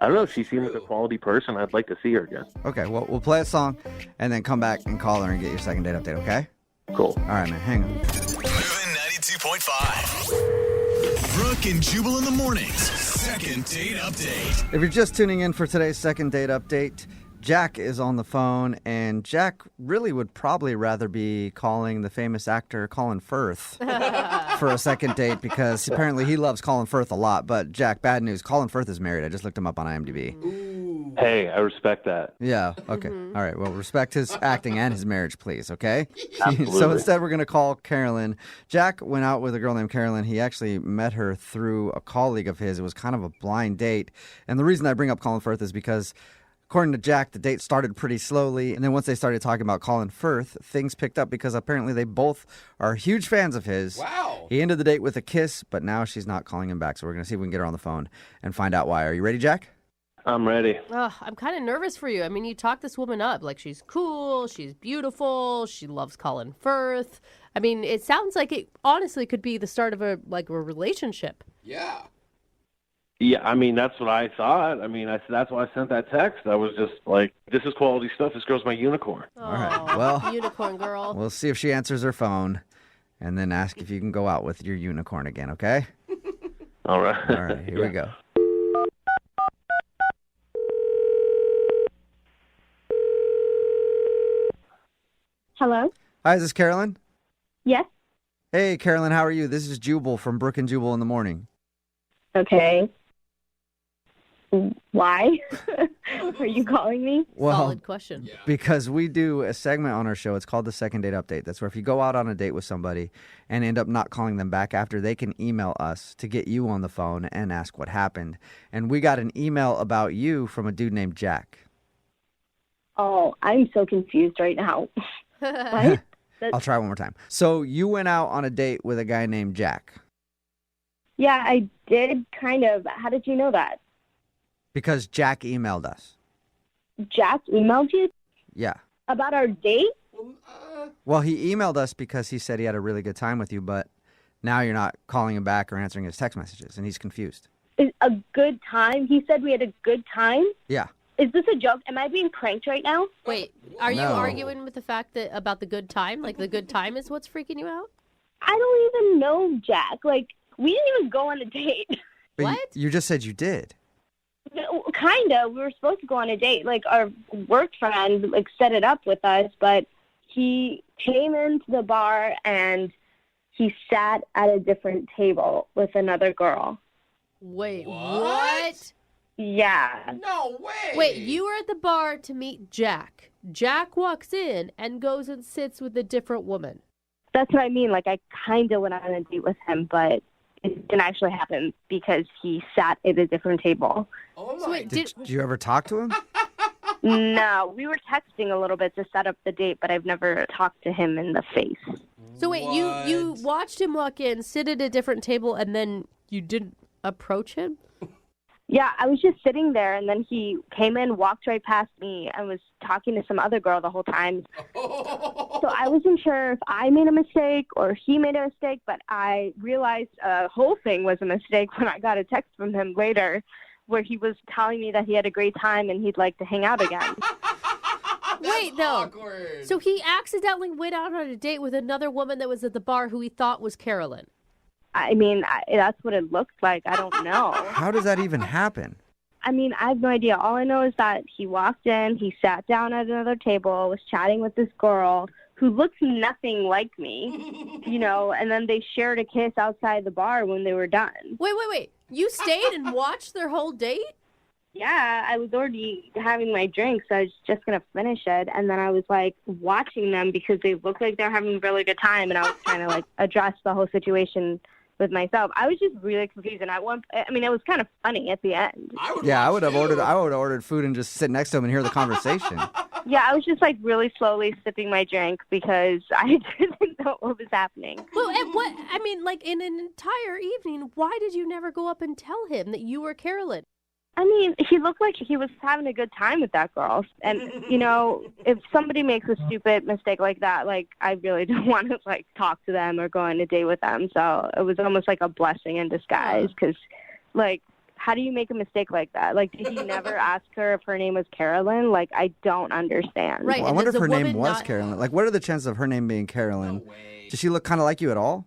don't know. She seemed like a quality person. I'd like to see her again.
Okay, well, we'll play a song and then come back and call her and get your second date update, okay?
Cool.
All right, man, hang on.
Moving 92.5. Brooke and Jubal in the mornings. Second date update.
If you're just tuning in for today's second date update, Jack is on the phone, and Jack really would probably rather be calling the famous actor Colin Firth for a second date because apparently he loves Colin Firth a lot. But Jack, bad news, Colin Firth is married. I just looked him up on IMDb.
Hey, I respect that.
Yeah, okay. All right, well, respect his acting and his marriage, please, okay?
Absolutely.
So instead, we're going to call Carolyn. Jack went out with a girl named Carolyn. He actually met her through a colleague of his. It was kind of a blind date. And the reason I bring up Colin Firth is because according to Jack, the date started pretty slowly, and then once they started talking about Colin Firth, things picked up because apparently they both are huge fans of his.
Wow.
He ended the date with a kiss, but now she's not calling him back, so we're going to see if we can get her on the phone and find out why. Are you ready, Jack?
I'm ready.
I'm kind of nervous for you. You talk this woman up. She's cool, she's beautiful, she loves Colin Firth. It sounds like it honestly could be the start of a relationship.
Yeah.
Yeah, that's what I thought. That's why I sent that text. I was just like, this is quality stuff. This girl's my unicorn.
Oh,
all right, well,
unicorn girl.
We'll see if she answers her phone and then ask if you can go out with your unicorn again, okay?
All right.
All right, here we go.
Hello?
Hi, is this Carolyn?
Yes.
Hey, Carolyn, how are you? This is Jubal from Brooke and Jubal in the morning.
Okay. Why are you calling me?
Well,
solid question.
Because we do a segment on our show. It's called the Second Date Update. That's where if you go out on a date with somebody and end up not calling them back after, they can email us to get you on the phone and ask what happened. And we got an email about you from a dude named Jack.
Oh, I'm so confused right now. What?
I'll try one more time. So you went out on a date with a guy named Jack.
Yeah, I did kind of. How did you know that?
Because Jack emailed us.
Jack emailed you?
Yeah.
About our date?
Well, he emailed us because he said he had a really good time with you, but now you're not calling him back or answering his text messages, and he's confused.
Is a good time? He said we had a good time?
Yeah.
Is this a joke? Am I being pranked right now?
Wait, are you
No.
arguing with the fact that about the good time? The good time is what's freaking you out?
I don't even know Jack. We didn't even go on a date.
But
What?
You just said you did.
Kind of. We were supposed to go on a date. Our work friend, set it up with us, but he came into the bar and he sat at a different table with another girl.
Wait, what?
Yeah.
No way.
Wait, you were at the bar to meet Jack. Jack walks in and goes and sits with a different woman.
That's what I mean. I kind of went on a date with him, but it didn't actually happen because he sat at a different table.
Oh my.
So wait,
Did you ever talk to him?
No, we were texting a little bit to set up the date, but I've never talked to him in the face.
So wait, you watched him walk in, sit at a different table, and then you didn't approach him?
Yeah, I was just sitting there, and then he came in, walked right past me, and was talking to some other girl the whole time. So I wasn't sure if I made a mistake or he made a mistake, but I realized the whole thing was a mistake when I got a text from him later where he was telling me that he had a great time and he'd like to hang out again.
wait, though. So he accidentally went out on a date with another woman that was at the bar who he thought was Carolyn.
I mean, that's what it looked like. I don't know.
How does that even happen?
I mean, I have no idea. All I know is that he walked in, he sat down at another table, was chatting with this girl who looks nothing like me, and then they shared a kiss outside the bar when they were done.
Wait. You stayed and watched their whole date?
Yeah, I was already having my drink, so I was just going to finish it. And then I was, watching them because they looked like they were having a really good time, and I was trying to, address the whole situation with myself. I was just really confused, and it was kind of funny at the end.
I would have ordered food and just sit next to him and hear the conversation.
Yeah, I was just really slowly sipping my drink because I didn't know what was happening.
Well, in an entire evening, why did you never go up and tell him that you were Carolyn?
I mean, he looked like he was having a good time with that girl. And, if somebody makes a stupid mistake like that, I really don't want to, talk to them or go on a date with them. So it was almost like a blessing in disguise because, how do you make a mistake like that? Did he never ask her if her name was Carolyn? I don't understand.
Right.
Well, I wonder if her name was Carolyn. What are the chances of her name being Carolyn? No, does she look kind of like you at all?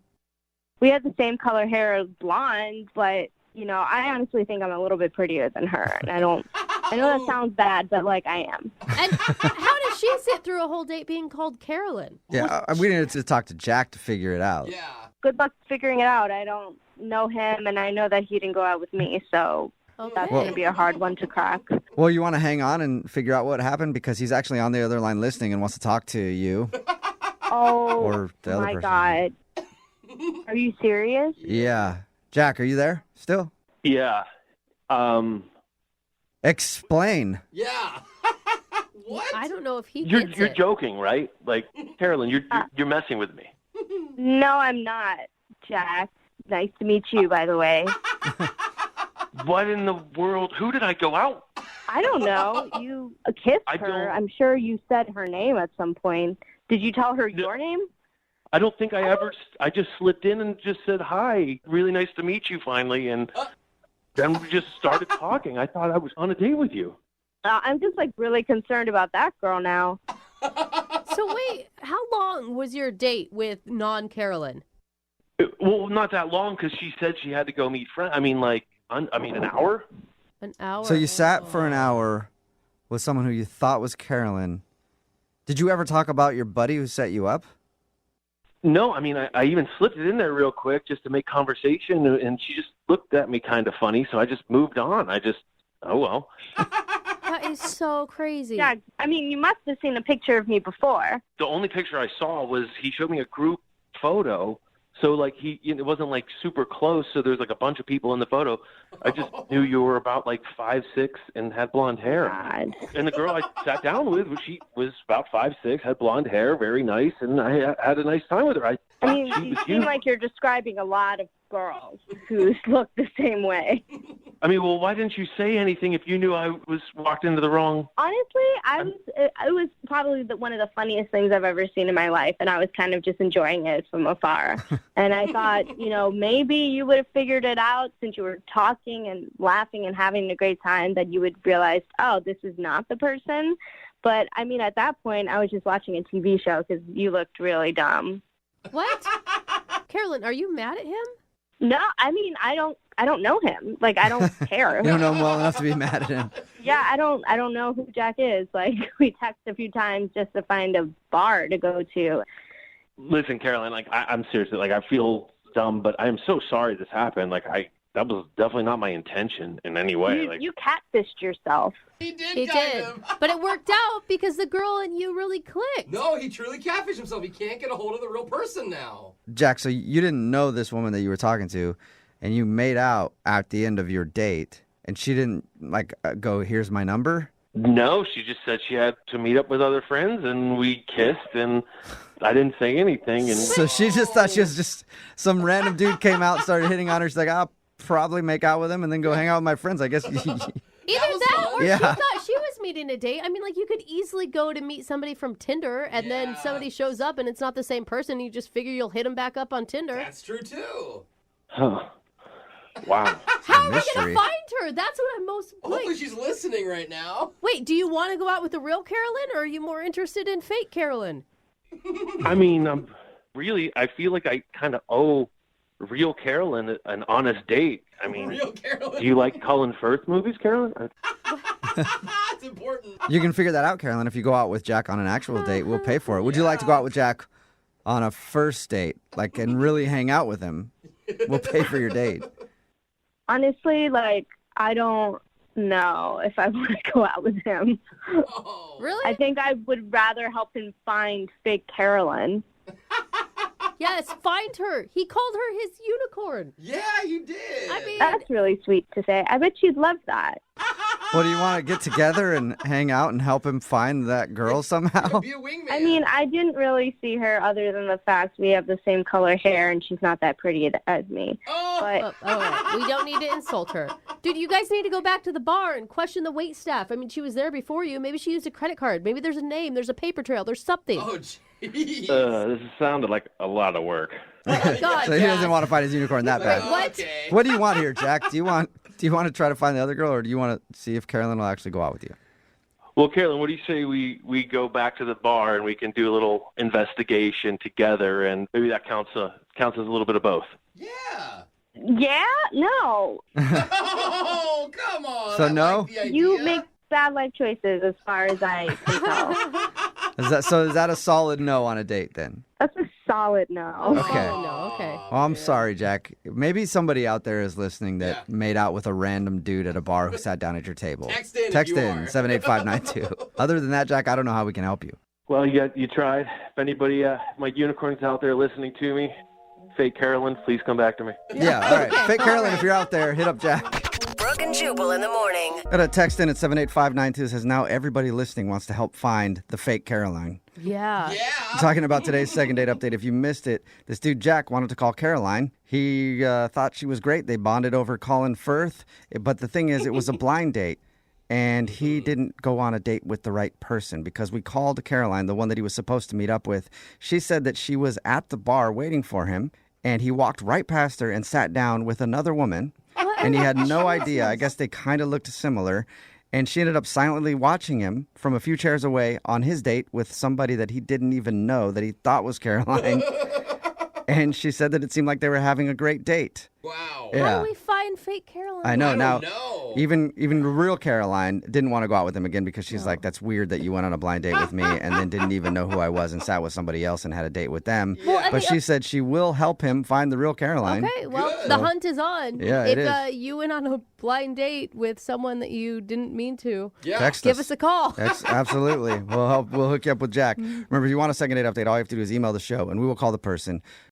We had the same color hair, blonde, but... I honestly think I'm a little bit prettier than her. And I know that sounds bad, but, I am.
And how did she sit through a whole date being called Carolyn?
Yeah, we needed to talk to Jack to figure it out.
Yeah.
Good luck figuring it out. I don't know him, and I know that he didn't go out with me, so that's going to be a hard one to crack.
Well, you want to hang on and figure out what happened? Because he's actually on the other line listening and wants to talk to you.
Oh,
or the other
my
person.
God. Are you serious?
Yeah. Jack, are you there still?
Yeah.
Explain.
Yeah. What?
I don't know if he
You're
gets it.
joking, right? Carolyn, you're messing with me.
No, I'm not, Jack. Nice to meet you, by the way.
What in the world? Who did I go out?
I don't know. You kissed her. I'm sure you said her name at some point. Did you tell her your name?
I don't think I just slipped in and just said, hi, really nice to meet you finally. And then we just started talking. I thought I was on a date with you.
I'm just really concerned about that girl now.
So wait, how long was your date with non-Carolyn?
Well, not that long because she said she had to go meet friends. An hour.
An hour?
So you sat for an hour with someone who you thought was Carolyn. Did you ever talk about your buddy who set you up?
No, I even slipped it in there real quick just to make conversation, and she just looked at me kind of funny, so I just moved on. Oh, well.
That is so crazy.
Yeah, you must have seen a picture of me before.
The only picture I saw was he showed me a group photo, so, it wasn't, super close, so there's, a bunch of people in the photo. I just knew you were about, 5'6", and had blonde hair.
God.
And the girl I sat down with, she was about 5'6", had blonde hair, very nice, and I had a nice time with her.
You seem like you're describing a lot of girls who look the same way.
Well, why didn't you say anything if you knew I was walked into the wrong...
Honestly, it was probably one of the funniest things I've ever seen in my life, and I was kind of just enjoying it from afar. And I thought, maybe you would have figured it out since you were talking and laughing and having a great time, that you would realize, oh, this is not the person. But, at that point, I was just watching a TV show because you looked really dumb.
What? Carolyn, are you mad at him?
No, I don't know him. I don't care.
You don't know him well enough to be mad at him.
Yeah, I don't know who Jack is. We text a few times just to find a bar to go to.
Listen, Carolyn, I'm seriously, I feel dumb, but I'm so sorry this happened. That was definitely not my intention in any way.
You catfished yourself.
He did.
Him. But it worked out because the girl and you really clicked.
No, he truly catfished himself. He can't get a hold of the real person now.
Jack, so you didn't know this woman that you were talking to, and you made out at the end of your date, and she didn't, go, here's my number?
No, she just said she had to meet up with other friends, and we kissed, and I didn't say anything. And
so she just thought she was just some random dude came out and started hitting on her. She's like, I'll probably make out with him and then go hang out with my friends, I guess.
Either that or
yeah.
she thought she was meeting a date. You could easily go to meet somebody from Tinder, and then somebody shows up and it's not the same person. You just figure you'll hit him back up on Tinder.
That's true, too.
Huh. Wow.
How are we going to find her? That's what I'm most...
Hopefully she's listening right now.
Wait, do you want to go out with the real Carolyn, or are you more interested in fake Carolyn?
I mean, I feel like I kind of owe real Carolyn an honest date. I mean,
Real Carolyn.
do you like Colin Firth movies, Carolyn?
That's important.
You can figure that out, Carolyn. If you go out with Jack on an actual date, we'll pay for it. Would you like to go out with Jack on a first date, like, and really hang out with him? We'll pay for your date.
Honestly, like, I don't know if I want to go out with him.
Really?
I think I would rather help him find fake Carolyn.
Yes, find her. He called her his unicorn.
Yeah, you did.
I mean,
That's really sweet to say. I bet she'd love that.
Well, do you want to get together and hang out and help him find that girl somehow?
Be a wingman.
I mean, I didn't really see her other than the fact we have the same color hair and she's not that pretty as me. But
all right. We don't need to insult her. Dude, you guys need to go back to the bar and question the wait staff. I mean, she was there before you. Maybe she used a credit card. Maybe there's a name. There's a paper trail. There's something.
Oh, jeez.
This sounded like a lot of work.
Oh, my God,
So he doesn't want to find his unicorn that bad.
What?
Okay.
What do you want here, Jack? Do you want to try to find the other girl, or do you want to see if Carolyn will actually go out with you?
Well, Carolyn, what do you say we go back to the bar and we can do a little investigation together, and maybe that counts as a little bit of both.
Yeah.
yeah, no.
Oh, come on.
So
I
no?
like the idea.
You make bad life choices as far as I can tell.
Is that a solid no on a date then?
That's a solid no.
Okay.
Oh, no, okay.
Oh, I'm sorry, Jack. Maybe somebody out there is listening that made out with a random dude at a bar who sat down at your table.
Text in if
Text
you
in
are.
78592. Other than that, Jack, I don't know how we can help you.
Well, you tried. If anybody, my unicorns out there listening to me, fake Carolyn, please come back to me.
Yeah, all right. Fake Carolyn, if you're out there, hit up Jack.
Brooke and Jubal in the morning.
Got a text in at 78592 says, now everybody listening wants to help find the fake Caroline.
Yeah.
Talking about today's second date update. If you missed it, this dude Jack wanted to call Caroline. He thought she was great. They bonded over Colin Firth. But the thing is, it was a blind date. And he didn't go on a date with the right person because we called Caroline, the one that he was supposed to meet up with. She said that she was at the bar waiting for him. And he walked right past her and sat down with another woman. And he had no idea. I guess they kind of looked similar. And she ended up silently watching him from a few chairs away on his date with somebody that he didn't even know that he thought was Caroline. And she said that it seemed like they were having a great date.
Wow.
Yeah.
How do we find fake Caroline?
I know. Now,
know.
even the real Caroline didn't want to go out with him again because she's like, that's weird that you went on a blind date with me and then didn't even know who I was and sat with somebody else and had a date with them.
Well,
But she said she will help him find the real Caroline.
Okay, well, the hunt is on.
Yeah, it
if you went on a blind date with someone that you didn't mean to,
Text
give us a call.
Absolutely. We'll hook you up with Jack. Remember, if you want a second date update, all you have to do is email the show, and we will call the person